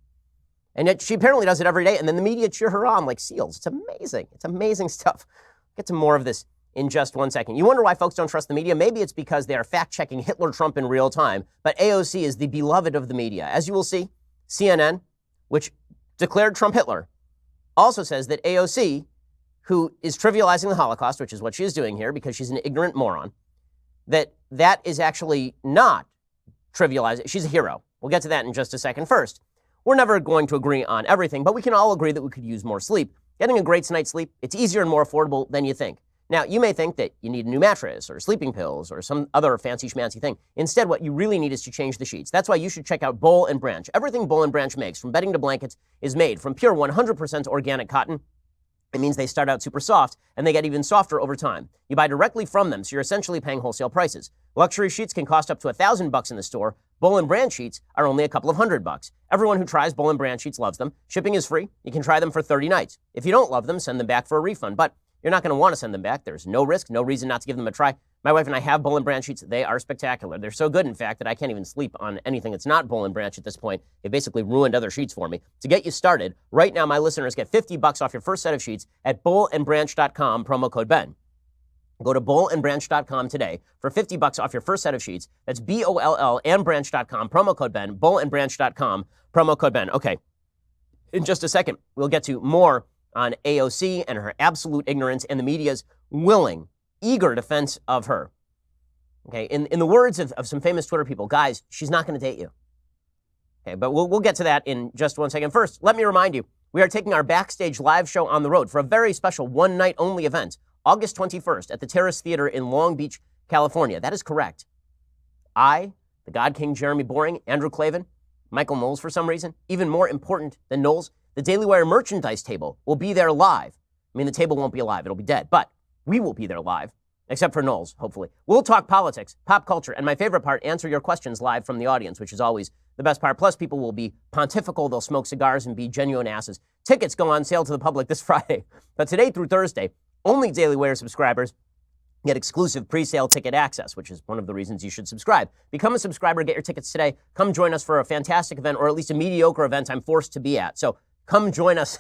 And yet she apparently does it every day, and then the media cheer her on like seals. It's amazing. It's amazing stuff. Get to more of this in just 1 second. You wonder why folks don't trust the media? Maybe it's because they are fact-checking Hitler Trump in real time, but AOC is the beloved of the media. As you will see, CNN, which declared Trump Hitler, also says that AOC, who is trivializing the Holocaust, which is what she is doing here because she's an ignorant moron, that is actually not trivializing. She's a hero. We'll get to that in just a second. First, we're never going to agree on everything, but we can all agree that we could use more sleep. Getting a great night's sleep, it's easier and more affordable than you think. Now, you may think that you need a new mattress or sleeping pills or some other fancy schmancy thing. Instead, what you really need is to change the sheets. That's why you should check out Boll and Branch. Everything Boll and Branch makes, from bedding to blankets, is made from pure 100% organic cotton. It means they start out super soft, and they get even softer over time. You buy directly from them, so you're essentially paying wholesale prices. Luxury sheets can cost up to $1,000 in the store. Boll and Branch sheets are only a couple of $100. Everyone who tries Boll and Branch sheets loves them. Shipping is free. You can try them for 30 nights. If you don't love them, send them back for a refund. But you're not going to want to send them back. There's no risk, no reason not to give them a try. My wife and I have Boll and Branch sheets. They are spectacular. They're so good, in fact, that I can't even sleep on anything that's not Boll and Branch at this point. They basically ruined other sheets for me. To get you started, right now my listeners get $50 off your first set of sheets at bollandbranch.com, promo code Ben. Go to bollandbranch.com today for $50 off your first set of sheets. That's BOLL and branch.com, promo code Ben, bollandbranch.com, promo code Ben. Okay, in just a second, we'll get to more on AOC and her absolute ignorance and the media's willing, eager defense of her. Okay, in the words of some famous Twitter people, guys, she's not going to date you. Okay, but we'll get to that in just 1 second. First, let me remind you, we are taking our backstage live show on the road for a very special one-night-only event, August 21st at the Terrace Theater in Long Beach, California. That is correct. I, the God King Jeremy Boring, Andrew Klavan, Michael Knowles for some reason, even more important than Knowles, the Daily Wire merchandise table will be there live. I mean, the table won't be alive. It'll be dead. But we will be there live, except for Knowles, hopefully. We'll talk politics, pop culture, and my favorite part, answer your questions live from the audience, which is always the best part. Plus, people will be pontifical. They'll smoke cigars and be genuine asses. Tickets go on sale to the public this Friday. But today through Thursday, only Daily Wire subscribers get exclusive pre-sale ticket access, which is one of the reasons you should subscribe. Become a subscriber, get your tickets today. Come join us for a fantastic event, or at least a mediocre event I'm forced to be at. So come join us,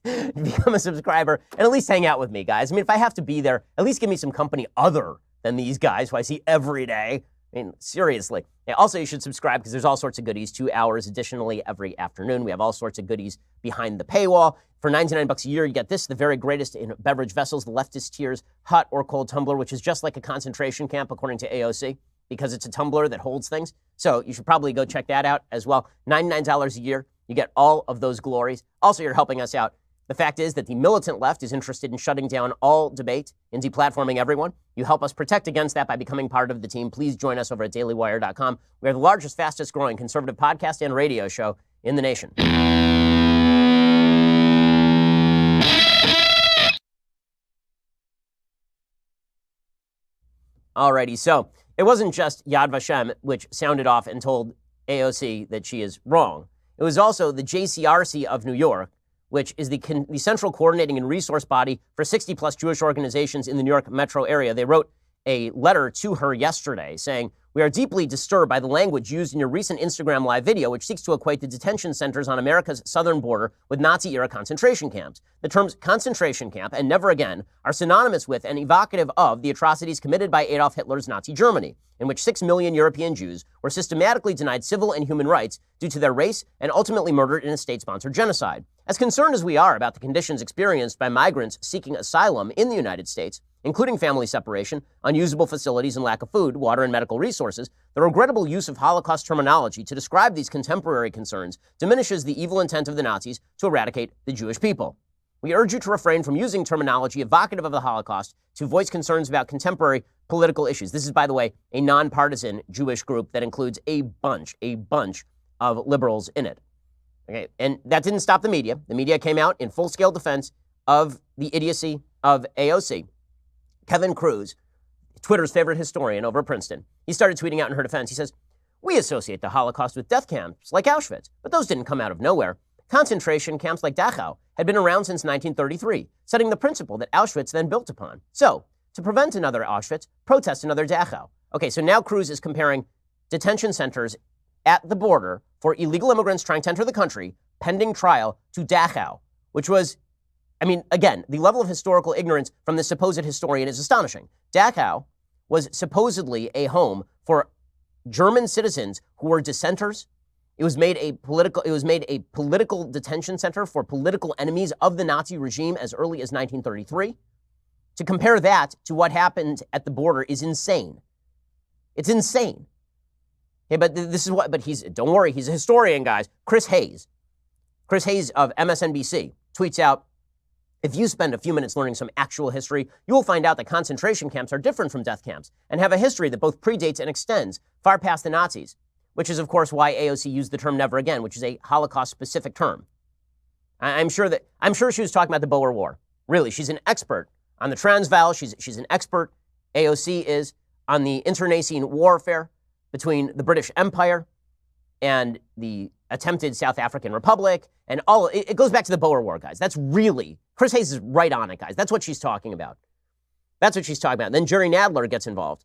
become a subscriber, and at least hang out with me, guys. I mean, if I have to be there, at least give me some company other than these guys who I see every day. I mean, seriously. Yeah, also, you should subscribe because there's all sorts of goodies, 2 hours additionally every afternoon. We have all sorts of goodies behind the paywall. For $99 a year, you get this, the very greatest in beverage vessels, the leftist tears, hot or cold tumbler, which is just like a concentration camp, according to AOC, because it's a tumbler that holds things. So you should probably go check that out as well. $99 a year. You get all of those glories. Also, you're helping us out. The fact is that the militant left is interested in shutting down all debate and deplatforming everyone. You help us protect against that by becoming part of the team. Please join us over at dailywire.com. We are the largest, fastest growing conservative podcast and radio show in the nation. Alrighty, so it wasn't just Yad Vashem which sounded off and told AOC that she is wrong. It was also the JCRC of New York, which is the central coordinating and resource body for 60-plus Jewish organizations in the New York metro area. They wrote a letter to her yesterday saying, "We are deeply disturbed by the language used in your recent Instagram live video, which seeks to equate the detention centers on America's southern border with Nazi-era concentration camps. The terms concentration camp and never again are synonymous with and evocative of the atrocities committed by Adolf Hitler's Nazi Germany, in which 6 million European Jews were systematically denied civil and human rights due to their race and ultimately murdered in a state-sponsored genocide. As concerned as we are about the conditions experienced by migrants seeking asylum in the United States, including family separation, unusable facilities, and lack of food, water, and medical resources, the regrettable use of Holocaust terminology to describe these contemporary concerns diminishes the evil intent of the Nazis to eradicate the Jewish people. We urge you to refrain from using terminology evocative of the Holocaust to voice concerns about contemporary political issues." This is, by the way, a nonpartisan Jewish group that includes a bunch of liberals in it. Okay, and that didn't stop the media. The media came out in full-scale defense of the idiocy of AOC. Kevin Cruz, Twitter's favorite historian over at Princeton, he started tweeting out in her defense. He says, "We associate the Holocaust with death camps like Auschwitz, but those didn't come out of nowhere. Concentration camps like Dachau had been around since 1933, setting the principle that Auschwitz then built upon. So, to prevent another Auschwitz, protest another Dachau." Okay, so now Cruz is comparing detention centers at the border for illegal immigrants trying to enter the country, pending trial, to Dachau, which was, I mean, again, the level of historical ignorance from this supposed historian is astonishing. Dachau was supposedly a home for German citizens who were dissenters. It was made a political detention center for political enemies of the Nazi regime as early as 1933. To compare that to what happened at the border is insane. It's insane. Okay, but this is what, but don't worry, he's a historian, guys. Chris Hayes of MSNBC tweets out, "If you spend a few minutes learning some actual history, you will find out that concentration camps are different from death camps and have a history that both predates and extends far past the Nazis," which is, of course, why AOC used the term never again, which is a Holocaust-specific term. I'm sure she was talking about the Boer War. Really, she's an expert on the Transvaal. She's an expert, AOC is, on the internecine warfare between the British Empire and the attempted South African Republic, and all it goes back to the Boer War, guys. That's really, Chris Hayes is right on it, guys. That's what she's talking about. Then Jerry Nadler gets involved,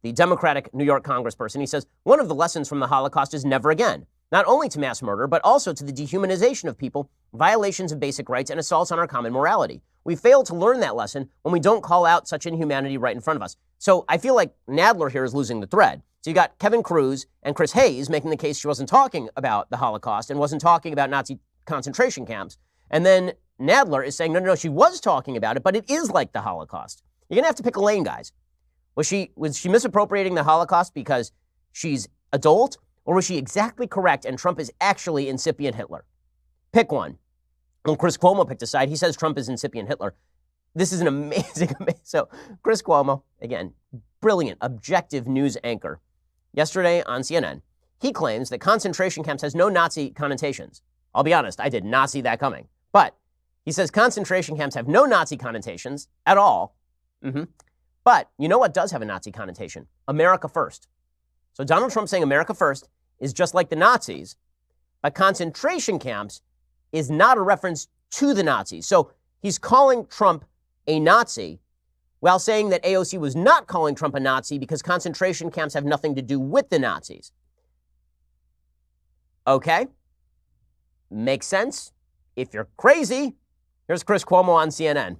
the Democratic New York congressperson. He says, "One of the lessons from the Holocaust is never again, not only to mass murder, but also to the dehumanization of people, violations of basic rights, and assaults on our common morality. We fail to learn that lesson when we don't call out such inhumanity right in front of us." So I feel like Nadler here is losing the thread. So you got Kevin Cruz and Chris Hayes making the case she wasn't talking about the Holocaust and wasn't talking about Nazi concentration camps. And then Nadler is saying, no, she was talking about it, but it is like the Holocaust. You're going to have to pick a lane, guys. Was she misappropriating the Holocaust because she's adult, or was she exactly correct and Trump is actually incipient Hitler? Pick one. When Chris Cuomo picked a side, he says Trump is incipient Hitler. This is an amazing. So Chris Cuomo, again, brilliant, objective news anchor. Yesterday on CNN, he claims that concentration camps has no Nazi connotations. I'll be honest, I did not see that coming. But he says concentration camps have no Nazi connotations at all. But you know what does have a Nazi connotation? America first. So Donald Trump saying America first is just like the Nazis, but concentration camps is not a reference to the Nazis. So he's calling Trump a Nazi while saying that AOC was not calling Trump a Nazi because concentration camps have nothing to do with the Nazis. Okay? Makes sense? If you're crazy, here's Chris Cuomo on CNN.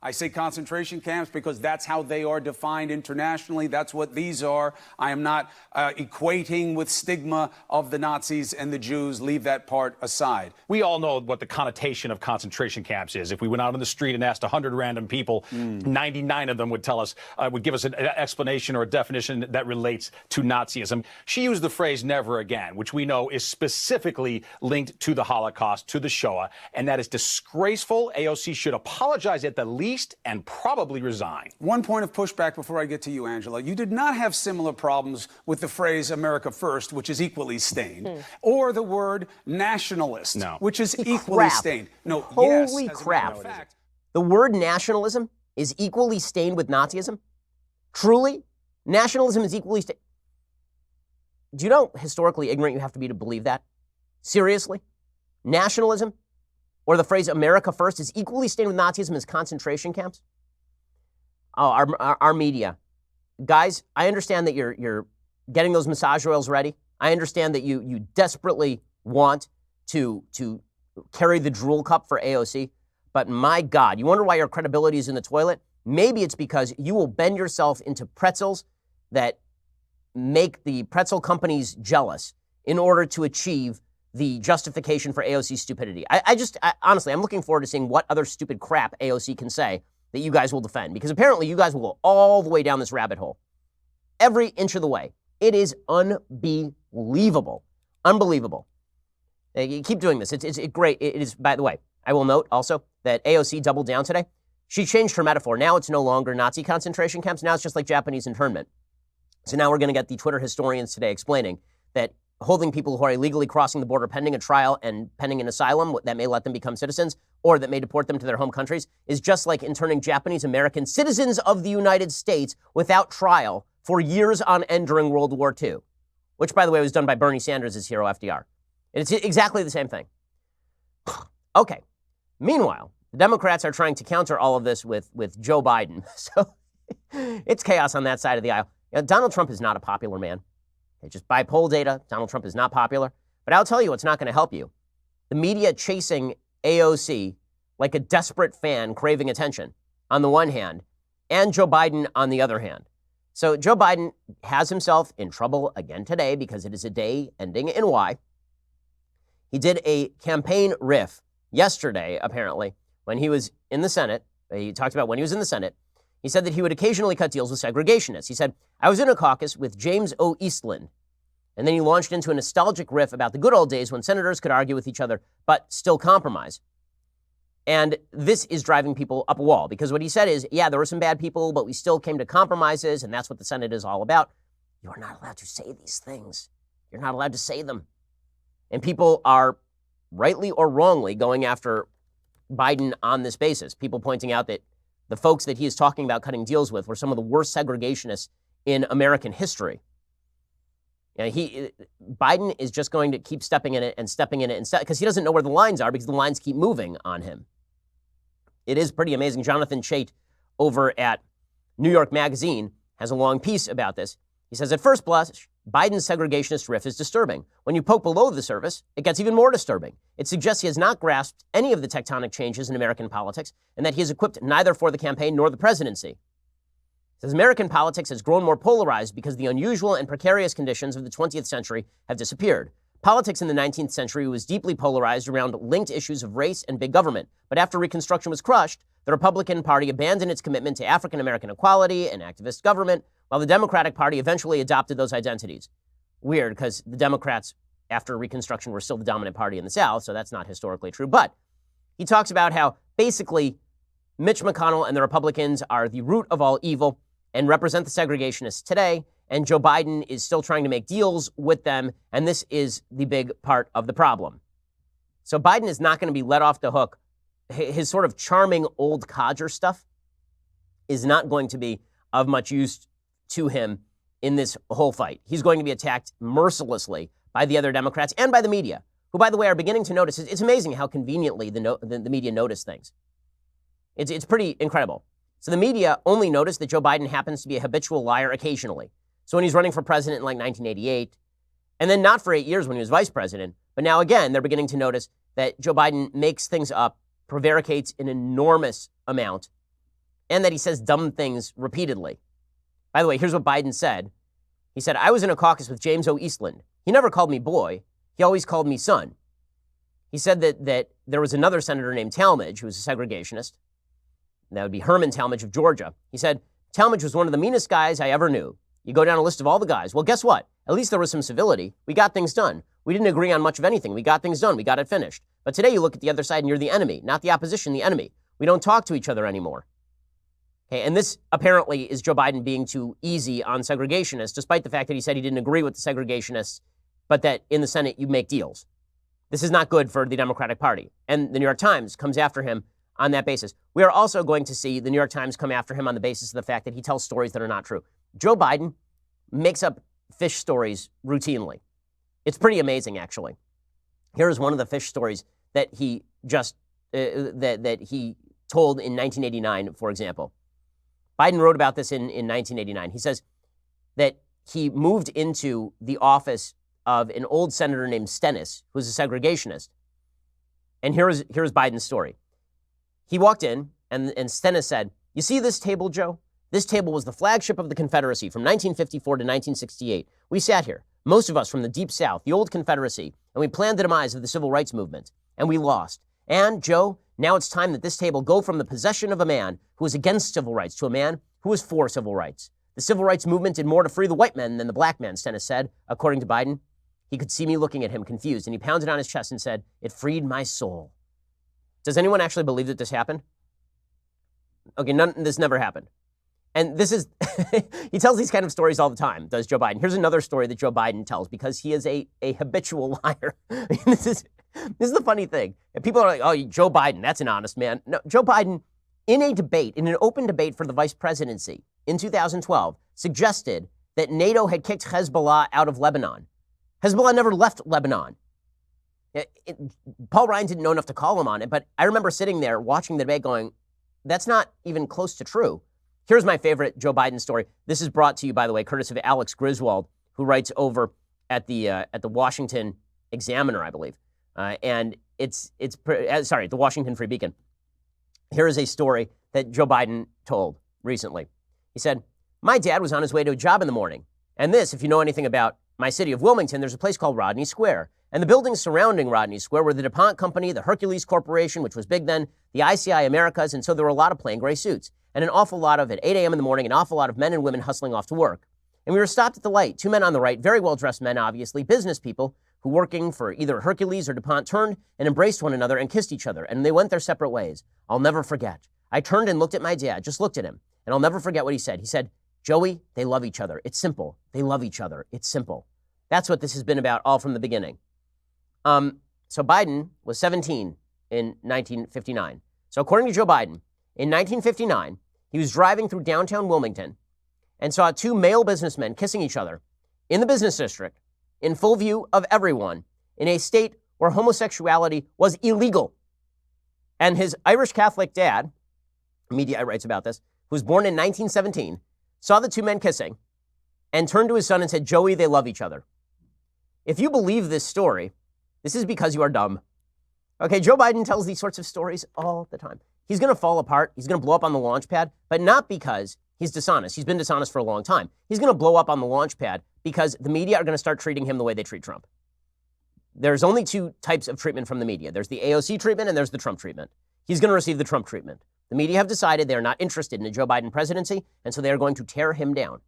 I say concentration camps because that's how they are defined internationally. That's what these are. I am not equating with stigma of the Nazis and the Jews. Leave that part aside. We all know what the connotation of concentration camps is. If we went out on the street and asked 100 random people, 99 of them would tell us, would give us an explanation or a definition that relates to Nazism. She used the phrase never again, which we know is specifically linked to the Holocaust, to the Shoah, and that is disgraceful. AOC should apologize at the least and probably resign. One point of pushback before I get to you, Angela. You did not have similar problems with the phrase America First, which is equally stained, or the word nationalist, which is equally stained. No, Holy yes, crap. The word nationalism is equally stained with Nazism? Truly? Nationalism is equally stained. Do you know how historically ignorant you have to be to believe that? Seriously? Nationalism, or the phrase America first, is equally stained with Nazism as concentration camps? Oh, our media. Guys, I understand that you're getting those massage oils ready. I understand that you desperately want to carry the drool cup for AOC. But my God, you wonder why your credibility is in the toilet? Maybe it's because you will bend yourself into pretzels that make the pretzel companies jealous in order to achieve the justification for AOC's stupidity. Honestly, I'm looking forward to seeing what other stupid crap AOC can say that you guys will defend, because apparently you guys will go all the way down this rabbit hole. Every inch of the way. It is unbelievable. Unbelievable. You keep doing this. It's great. It is, by the way, I will note also that AOC doubled down today. She changed her metaphor. Now it's no longer Nazi concentration camps. Now it's just like Japanese internment. So now we're going to get the Twitter historians today explaining that holding people who are illegally crossing the border pending a trial and pending an asylum that may let them become citizens or that may deport them to their home countries is just like interning Japanese American citizens of the United States without trial for years on end during World War II, which, by the way, was done by Bernie Sanders' hero, FDR. It's exactly the same thing. Okay. Meanwhile, the Democrats are trying to counter all of this with Joe Biden. So it's chaos on that side of the aisle. You know, Donald Trump is not a popular man. Just by poll data, Donald Trump is not popular. But I'll tell you what's not going to help you. The media chasing AOC like a desperate fan craving attention on the one hand, and Joe Biden on the other hand. So Joe Biden has himself in trouble again today because it is a day ending in Y. He did a campaign riff yesterday, apparently, when he was in the Senate. He talked about when he was in the Senate. He said that he would occasionally cut deals with segregationists. He said, I was in a caucus with James O. Eastland. And then he launched into a nostalgic riff about the good old days when senators could argue with each other, but still compromise. And this is driving people up a wall, because what he said is, yeah, there were some bad people, but we still came to compromises, and that's what the Senate is all about. You're not allowed to say these things. You're not allowed to say them. And people are, rightly or wrongly, going after Biden on this basis. People pointing out that the folks that he is talking about cutting deals with were some of the worst segregationists in American history. You know, Biden is just going to keep stepping in it because he doesn't know where the lines are, because the lines keep moving on him. It is pretty amazing. Jonathan Chait over at New York Magazine has a long piece about this. He says, at first blush, Biden's segregationist riff is disturbing. When you poke below the surface, it gets even more disturbing. It suggests he has not grasped any of the tectonic changes in American politics and that he is equipped neither for the campaign nor the presidency. He says American politics has grown more polarized because the unusual and precarious conditions of the 20th century have disappeared. Politics in the 19th century was deeply polarized around linked issues of race and big government. But after Reconstruction was crushed, the Republican Party abandoned its commitment to African American equality and activist government, while the Democratic Party eventually adopted those identities. Weird, because the Democrats, after Reconstruction, were still the dominant party in the South, so that's not historically true. But he talks about how basically Mitch McConnell and the Republicans are the root of all evil and represent the segregationists today, and Joe Biden is still trying to make deals with them, and this is the big part of the problem. So Biden is not going to be let off the hook. His sort of charming old codger stuff is not going to be of much use to him in this whole fight. He's going to be attacked mercilessly by the other Democrats and by the media, who, by the way, are beginning to notice. It's amazing how conveniently the media notice things. It's pretty incredible. So the media only noticed that Joe Biden happens to be a habitual liar occasionally. So when he's running for president in like 1988, and then not for 8 years when he was vice president, but now again, they're beginning to notice that Joe Biden makes things up, prevaricates an enormous amount, and that he says dumb things repeatedly. By the way, here's what Biden said. He said, I was in a caucus with James O. Eastland. He never called me boy. He always called me son. He said that there was another senator named Talmadge who was a segregationist. And that would be Herman Talmadge of Georgia. He said, Talmadge was one of the meanest guys I ever knew. You go down a list of all the guys. Well, guess what? At least there was some civility. We got things done. We didn't agree on much of anything. We got things done. We got it finished. But today you look at the other side and you're the enemy, not the opposition, the enemy. We don't talk to each other anymore. Okay, and this apparently is Joe Biden being too easy on segregationists, despite the fact that he said he didn't agree with the segregationists, but that in the Senate you make deals. This is not good for the Democratic Party. And the New York Times comes after him on that basis. We are also going to see the New York Times come after him on the basis of the fact that he tells stories that are not true. Joe Biden makes up fish stories routinely. It's pretty amazing, actually. Here is one of the fish stories that he just that he told in 1989, for example. Biden wrote about this in 1989. He says that he moved into the office of an old senator named Stennis, who was a segregationist. And here's Biden's story. He walked in, and Stennis said, "You see this table, Joe? This table was the flagship of the Confederacy from 1954 to 1968. We sat here, most of us from the Deep South, the old Confederacy, and we planned the demise of the Civil Rights Movement. And we lost. And, Joe, now it's time that this table go from the possession of a man who was against civil rights to a man who was for civil rights. The Civil Rights Movement did more to free the white men than the black men," Stennis said, according to Biden. He could see me looking at him confused, and he pounded on his chest and said, "It freed my soul." Does anyone actually believe that this happened? Okay, this never happened. And this is, he tells these kind of stories all the time, does Joe Biden. Here's another story that Joe Biden tells because he is a habitual liar. This is the funny thing. And people are like, "Oh, Joe Biden, that's an honest man." No, Joe Biden, in a debate, in an open debate for the vice presidency in 2012, suggested that NATO had kicked Hezbollah out of Lebanon. Hezbollah never left Lebanon. Paul Ryan didn't know enough to call him on it, but I remember sitting there watching the debate going, that's not even close to true. Here's my favorite Joe Biden story. This is brought to you, by the way, courtesy of Alex Griswold, who writes over at the Washington Examiner, I believe. And the Washington Free Beacon. Here is a story that Joe Biden told recently. He said, "My dad was on his way to a job in the morning. And this, if you know anything about my city of Wilmington, there's a place called Rodney Square. And the buildings surrounding Rodney Square were the DuPont Company, the Hercules Corporation, which was big then, the ICI Americas, and so there were a lot of plain gray suits. And an awful lot of, at 8 a.m. in the morning, an awful lot of men and women hustling off to work. And we were stopped at the light. 2 men on the right, very well-dressed men, obviously, business people, who working for either Hercules or DuPont turned and embraced one another and kissed each other. And they went their separate ways. I'll never forget. I turned and looked at my dad, just looked at him. And I'll never forget what he said. He said, 'Joey, they love each other. It's simple. They love each other. It's simple.' That's what this has been about all from the beginning." So Biden was 17 in 1959. So according to Joe Biden, in 1959, he was driving through downtown Wilmington and saw 2 male businessmen kissing each other in the business district in full view of everyone in a state where homosexuality was illegal. And his Irish Catholic dad, media writes about this, who was born in 1917, saw the 2 men kissing and turned to his son and said, "Joey, they love each other." If you believe this story, this is because you are dumb. Okay, Joe Biden tells these sorts of stories all the time. He's going to fall apart. He's going to blow up on the launch pad, but not because he's dishonest. He's been dishonest for a long time. He's going to blow up on the launch pad because the media are going to start treating him the way they treat Trump. There's only 2 types of treatment from the media. There's the AOC treatment and there's the Trump treatment. He's going to receive the Trump treatment. The media have decided they're not interested in a Joe Biden presidency, and so they are going to tear him down.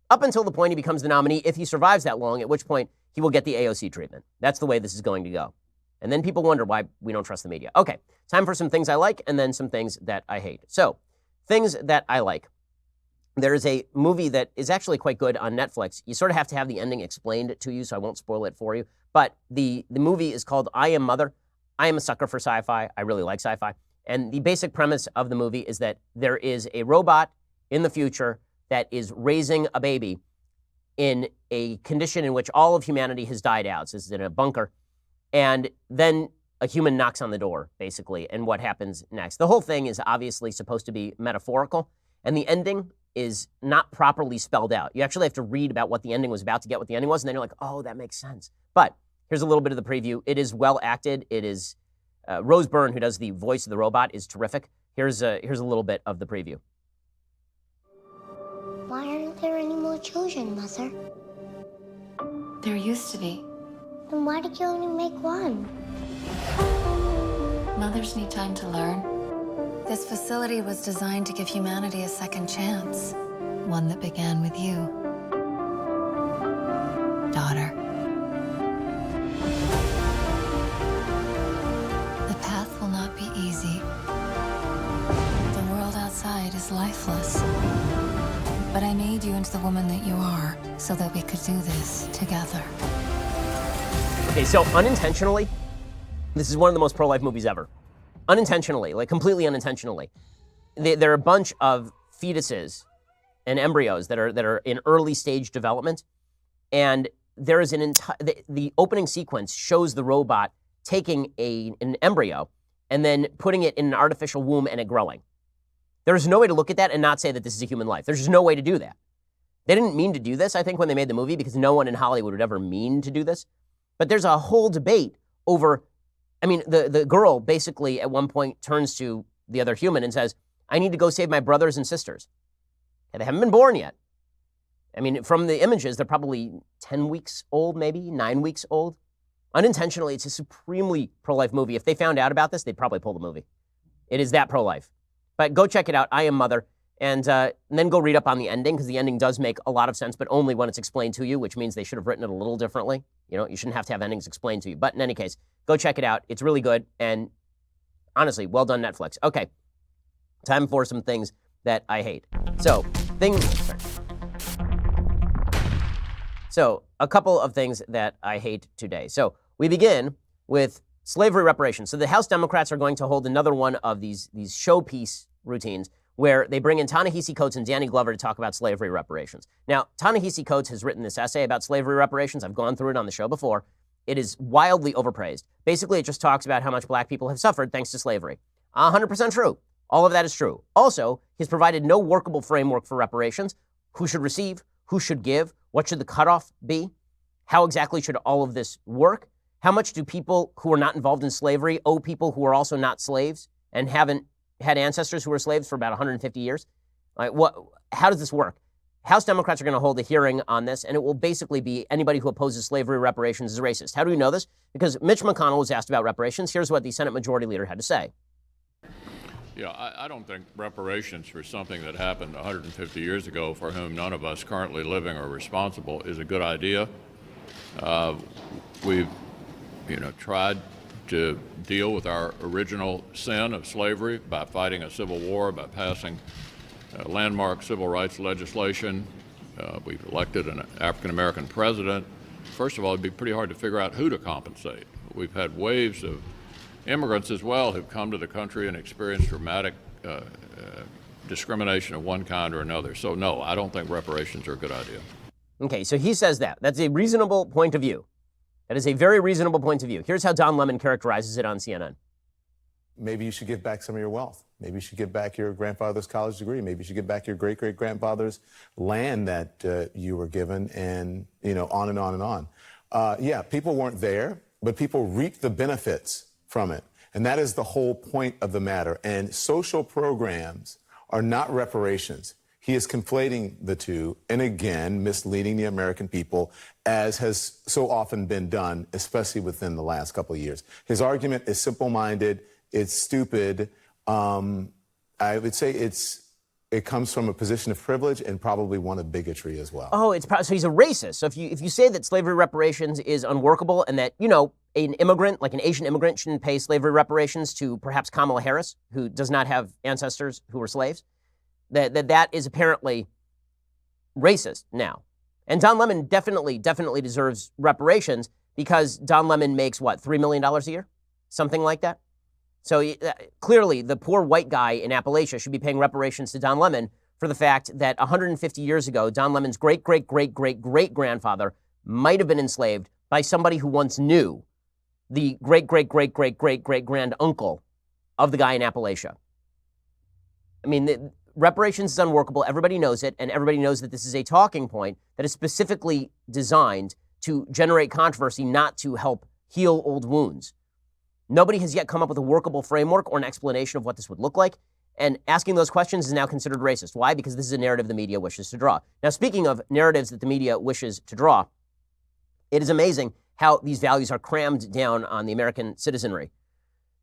Up until the point he becomes the nominee, if he survives that long, at which point he will get the AOC treatment. That's the way this is going to go. And then people wonder why we don't trust the media. Okay, time for some things I like and then some things that I hate. So, things that I like. There is a movie that is actually quite good on Netflix. You sort of have to have the ending explained to you, so I won't spoil it for you. But the movie is called I Am Mother. I am a sucker for sci-fi. I really like sci-fi. And the basic premise of the movie is that there is a robot in the future that is raising a baby in a condition in which all of humanity has died out. So it's in a bunker. And then a human knocks on the door, basically, and what happens next. The whole thing is obviously supposed to be metaphorical, and the ending is not properly spelled out. You actually have to read about what the ending was about to get what the ending was, and then you're like, oh, that makes sense. But here's a little bit of the preview. It is well acted. It is Rose Byrne, who does the voice of the robot, is terrific. Here's a little bit of the preview. Why aren't there any more children, Mother? There used to be. Then why did you only make one? Mothers need time to learn. This facility was designed to give humanity a second chance. One that began with you. Daughter. The path will not be easy. The world outside is lifeless. But I made you into the woman that you are so that we could do this together. Okay, so unintentionally, this is one of the most pro-life movies ever. Unintentionally, like completely unintentionally. There are a bunch of fetuses and embryos that are in early stage development, and there is the opening sequence shows the robot taking an embryo and then putting it in an artificial womb and it growing. There's no way to look at that and not say that this is a human life. There's just no way to do that. They didn't mean to do this, I think, when they made the movie, because no one in Hollywood would ever mean to do this. But there's a whole debate over, I mean, the girl basically at one point turns to the other human and says, I need to go save my brothers and sisters. And they haven't been born yet. I mean, from the images, they're probably 10 weeks old, maybe 9 weeks old. Unintentionally, it's a supremely pro-life movie. If they found out about this, they'd probably pull the movie. It is that pro-life. But go check it out, I Am Mother, and then go read up on the ending, because the ending does make a lot of sense, but only when it's explained to you, which means they should have written it a little differently. You know, you shouldn't have to have endings explained to you. But in any case, go check it out. It's really good, and honestly, well done, Netflix. Okay, time for some things that I hate. So a couple of things that I hate today. So we begin with slavery reparations. So the House Democrats are going to hold another one of these showpiece routines where they bring in Ta-Nehisi Coates and Danny Glover to talk about slavery reparations. Now, Ta-Nehisi Coates has written this essay about slavery reparations. I've gone through it on the show before. It is wildly overpraised. Basically, it just talks about how much black people have suffered thanks to slavery. 100% true. All of that is true. Also, he's provided no workable framework for reparations. Who should receive? Who should give? What should the cutoff be? How exactly should all of this work? How much do people who are not involved in slavery owe people who are also not slaves and haven't had ancestors who were slaves for about 150 years? How does this work? House Democrats are going to hold a hearing on this, and it will basically be anybody who opposes slavery reparations is racist. How do we know this? Because Mitch McConnell was asked about reparations. Here's what the Senate Majority Leader had to say. Yeah, I don't think reparations for something that happened 150 years ago, for whom none of us currently living are responsible, is a good idea. We've, tried to deal with our original sin of slavery by fighting a civil war, by passing landmark civil rights legislation. We've elected an African-American president. First of all, it'd be pretty hard to figure out who to compensate. We've had waves of immigrants as well who've come to the country and experienced dramatic discrimination of one kind or another. So no, I don't think reparations are a good idea. Okay, so he says that. That's a reasonable point of view. That is a very reasonable point of view. Here's how Don Lemon characterizes it on CNN. Maybe you should give back some of your wealth. Maybe you should give back your grandfather's college degree. Maybe you should give back your great-great-grandfather's land that you were given, and, on and on and on. Yeah, people weren't there, but people reaped the benefits from it. And that is the whole point of the matter. And social programs are not reparations. He is conflating the two and, again, misleading the American people, as has so often been done, especially within the last couple of years. His argument is simple-minded. It's stupid. I would say it comes from a position of privilege and probably one of bigotry as well. Oh, so he's a racist. So if you say that slavery reparations is unworkable and that, an immigrant, like an Asian immigrant, shouldn't pay slavery reparations to perhaps Kamala Harris, who does not have ancestors who were slaves, that is apparently racist now. And Don Lemon definitely deserves reparations because Don Lemon makes, $3 million a year? Something like that. So clearly, the poor white guy in Appalachia should be paying reparations to Don Lemon for the fact that 150 years ago, Don Lemon's great-great-great-great-great-grandfather might have been enslaved by somebody who once knew the great-great-great-great-great-great-grand-uncle of the guy in Appalachia. I mean, reparations is unworkable. Everybody knows it, and everybody knows that this is a talking point that is specifically designed to generate controversy, not to help heal old wounds. Nobody has yet come up with a workable framework or an explanation of what this would look like, and asking those questions is now considered racist. Why? Because this is a narrative the media wishes to draw. Now, speaking of narratives that the media wishes to draw, it is amazing how these values are crammed down on the American citizenry.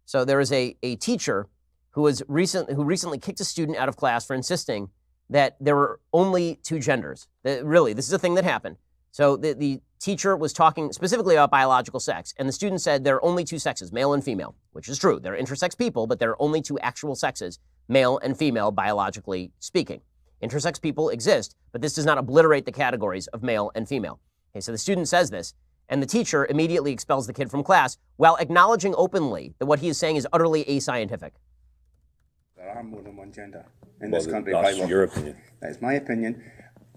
So there is a teacher who recently kicked a student out of class for insisting that there were only two genders. Really, this is a thing that happened. So the teacher was talking specifically about biological sex, and the student said there are only two sexes, male and female, which is true. There are intersex people, but there are only two actual sexes, male and female, biologically speaking. Intersex people exist, but this does not obliterate the categories of male and female. Okay, so the student says this, and the teacher immediately expels the kid from class while acknowledging openly that what he is saying is utterly ascientific. There are more than one gender in this country. That's your opinion. That is my opinion,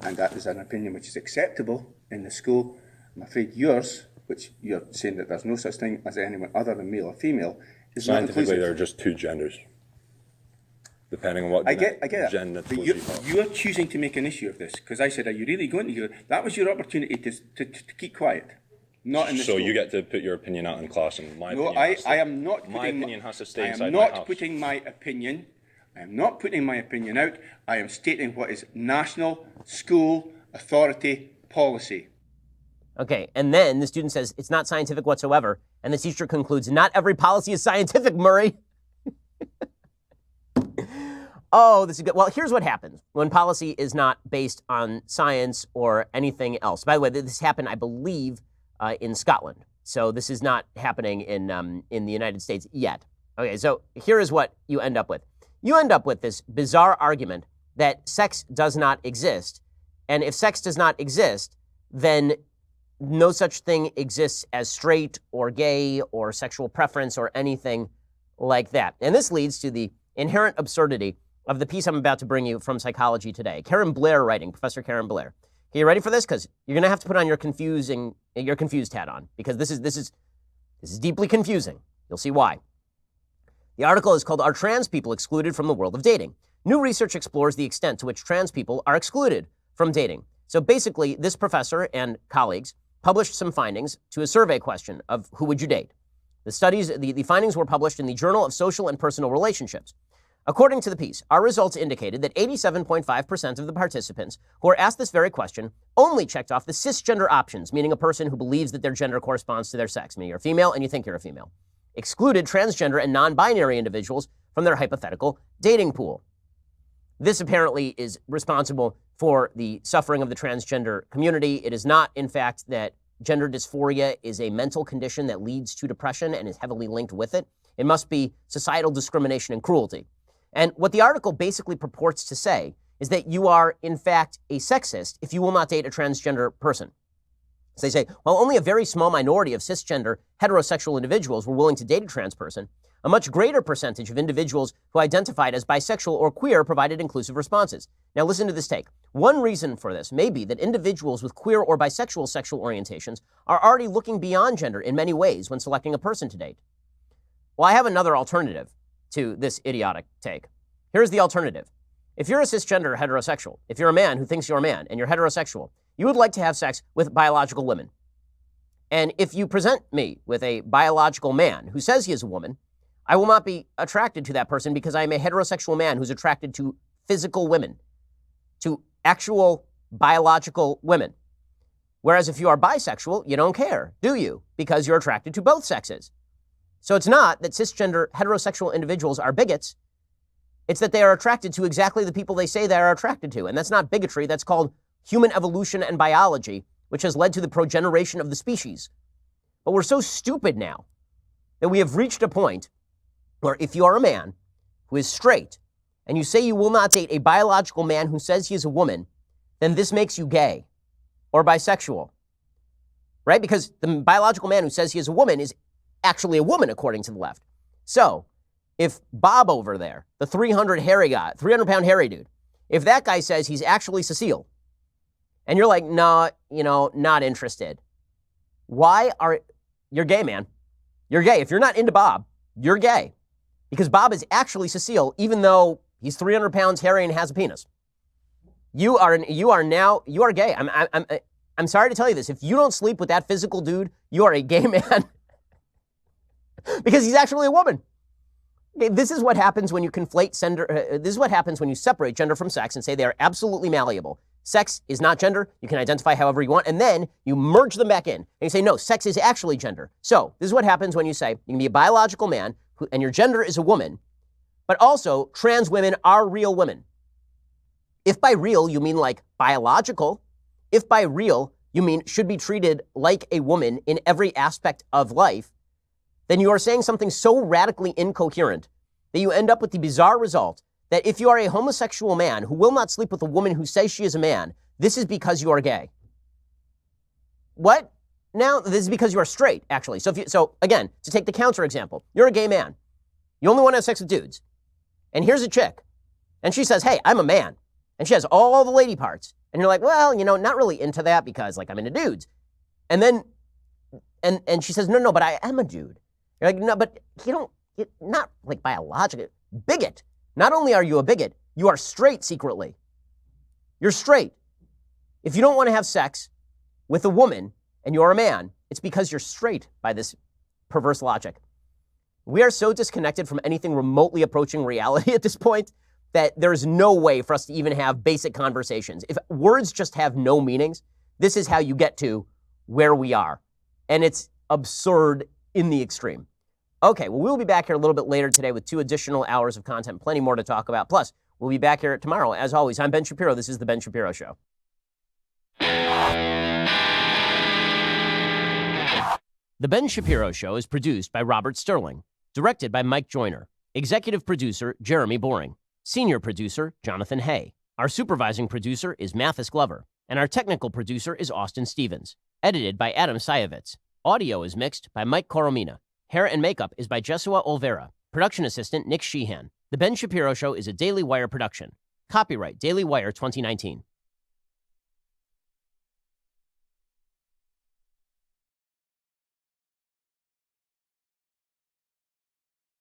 and that is an opinion which is acceptable in the school I'm afraid yours, which you're saying that there's no such thing as anyone other than male or female, is not inclusive. Scientifically, there are just two genders, depending on what I get it. gender But you're choosing to make an issue of this, because I said, are you really going to hear? That was your opportunity to keep quiet. Not in the So school. you get to put your opinion out in class, and my opinion. I am not. My opinion has to stay I inside am my not house. putting my opinion. I am not putting my opinion out. I am stating what is national school authority policy. Okay, and then the student says it's not scientific whatsoever, and the teacher concludes, not every policy is scientific, Murray. Oh, this is good. Well, here's what happens when policy is not based on science or anything else. By the way, this happened, I believe, in Scotland. So this is not happening in the United States yet. Okay, so here is what you end up with. You end up with this bizarre argument that sex does not exist. And if sex does not exist, then no such thing exists as straight or gay or sexual preference or anything like that. And this leads to the inherent absurdity of the piece I'm about to bring you from Psychology Today. Karen Blair writing, Professor Karen Blair. Okay, you ready for this? Because you're going to have to put on your confused hat on, because this is deeply confusing. You'll see why. The article is called "Are Trans People Excluded from the World of Dating?" New research explores the extent to which trans people are excluded from dating. So basically, this professor and colleagues published some findings to a survey question of who would you date. The findings were published in the Journal of Social and Personal Relationships. According to the piece, our results indicated that 87.5% of the participants who were asked this very question only checked off the cisgender options, meaning a person who believes that their gender corresponds to their sex, meaning you're a female and you think you're a female, excluded transgender and non-binary individuals from their hypothetical dating pool. This apparently is responsible for the suffering of the transgender community. It is not, in fact, that gender dysphoria is a mental condition that leads to depression and is heavily linked with it. It must be societal discrimination and cruelty. And what the article basically purports to say is that you are, in fact, a sexist if you will not date a transgender person. So they say, while only a very small minority of cisgender heterosexual individuals were willing to date a trans person, a much greater percentage of individuals who identified as bisexual or queer provided inclusive responses. Now listen to this take. One reason for this may be that individuals with queer or bisexual sexual orientations are already looking beyond gender in many ways when selecting a person to date. Well, I have another alternative to this idiotic take. Here's the alternative. If you're a cisgender heterosexual, if you're a man who thinks you're a man and you're heterosexual, you would like to have sex with biological women. And if you present me with a biological man who says he is a woman, I will not be attracted to that person because I am a heterosexual man who's attracted to physical women, to actual biological women. Whereas if you are bisexual, you don't care, do you? Because you're attracted to both sexes. So it's not that cisgender heterosexual individuals are bigots. It's that they are attracted to exactly the people they say they are attracted to. And that's not bigotry. That's called human evolution and biology, which has led to the progeneration of the species. But we're so stupid now that we have reached a point where if you are a man who is straight and you say you will not date a biological man who says he is a woman, then this makes you gay or bisexual, right? Because the biological man who says he is a woman is actually a woman, according to the left. So if Bob over there, the 300-pound hairy dude, if that guy says he's actually Cecile, and you're like, no, not interested. You're gay, man. You're gay. If you're not into Bob, you're gay. Because Bob is actually Cecile, even though he's 300 pounds hairy and has a penis. You are gay. I'm sorry to tell you this. If you don't sleep with that physical dude, you are a gay man. Because he's actually a woman. Okay, this is what happens when you conflate gender. This is what happens when you separate gender from sex and say they are absolutely malleable. Sex is not gender. You can identify however you want. And then you merge them back in. And you say, no, sex is actually gender. So this is what happens when you say you can be a biological man and your gender is a woman, but also trans women are real women. If by real you mean like biological, if by real you mean should be treated like a woman in every aspect of life, then you are saying something so radically incoherent that you end up with the bizarre result that if you are a homosexual man who will not sleep with a woman who says she is a man, this is because you are gay. What? Now, this is because you are straight, actually. So again, to take the counter example, you're a gay man. You only want to have sex with dudes. And here's a chick. And she says, hey, I'm a man. And she has all the lady parts. And you're like, well, not really into that because, I'm into dudes. And then, and she says, no, but I am a dude. You're like, no, but you're not like biologically. Bigot. Not only are you a bigot, you are straight secretly. You're straight. If you don't want to have sex with a woman and you're a man, it's because you're straight by this perverse logic. We are so disconnected from anything remotely approaching reality at this point that there's no way for us to even have basic conversations. If words just have no meanings, this is how you get to where we are. And it's absurd in the extreme. Okay, well, we'll be back here a little bit later today with 2 additional hours of content, plenty more to talk about. Plus, we'll be back here tomorrow. As always, I'm Ben Shapiro. This is The Ben Shapiro Show. The Ben Shapiro Show is produced by Robert Sterling, directed by Mike Joyner, executive producer Jeremy Boring, senior producer Jonathan Hay. Our supervising producer is Mathis Glover, and our technical producer is Austin Stevens, edited by Adam Sayevitz. Audio is mixed by Mike Coromina. Hair and makeup is by Jesua Olvera. Production assistant Nick Sheehan. The Ben Shapiro Show is a Daily Wire production. Copyright Daily Wire 2019.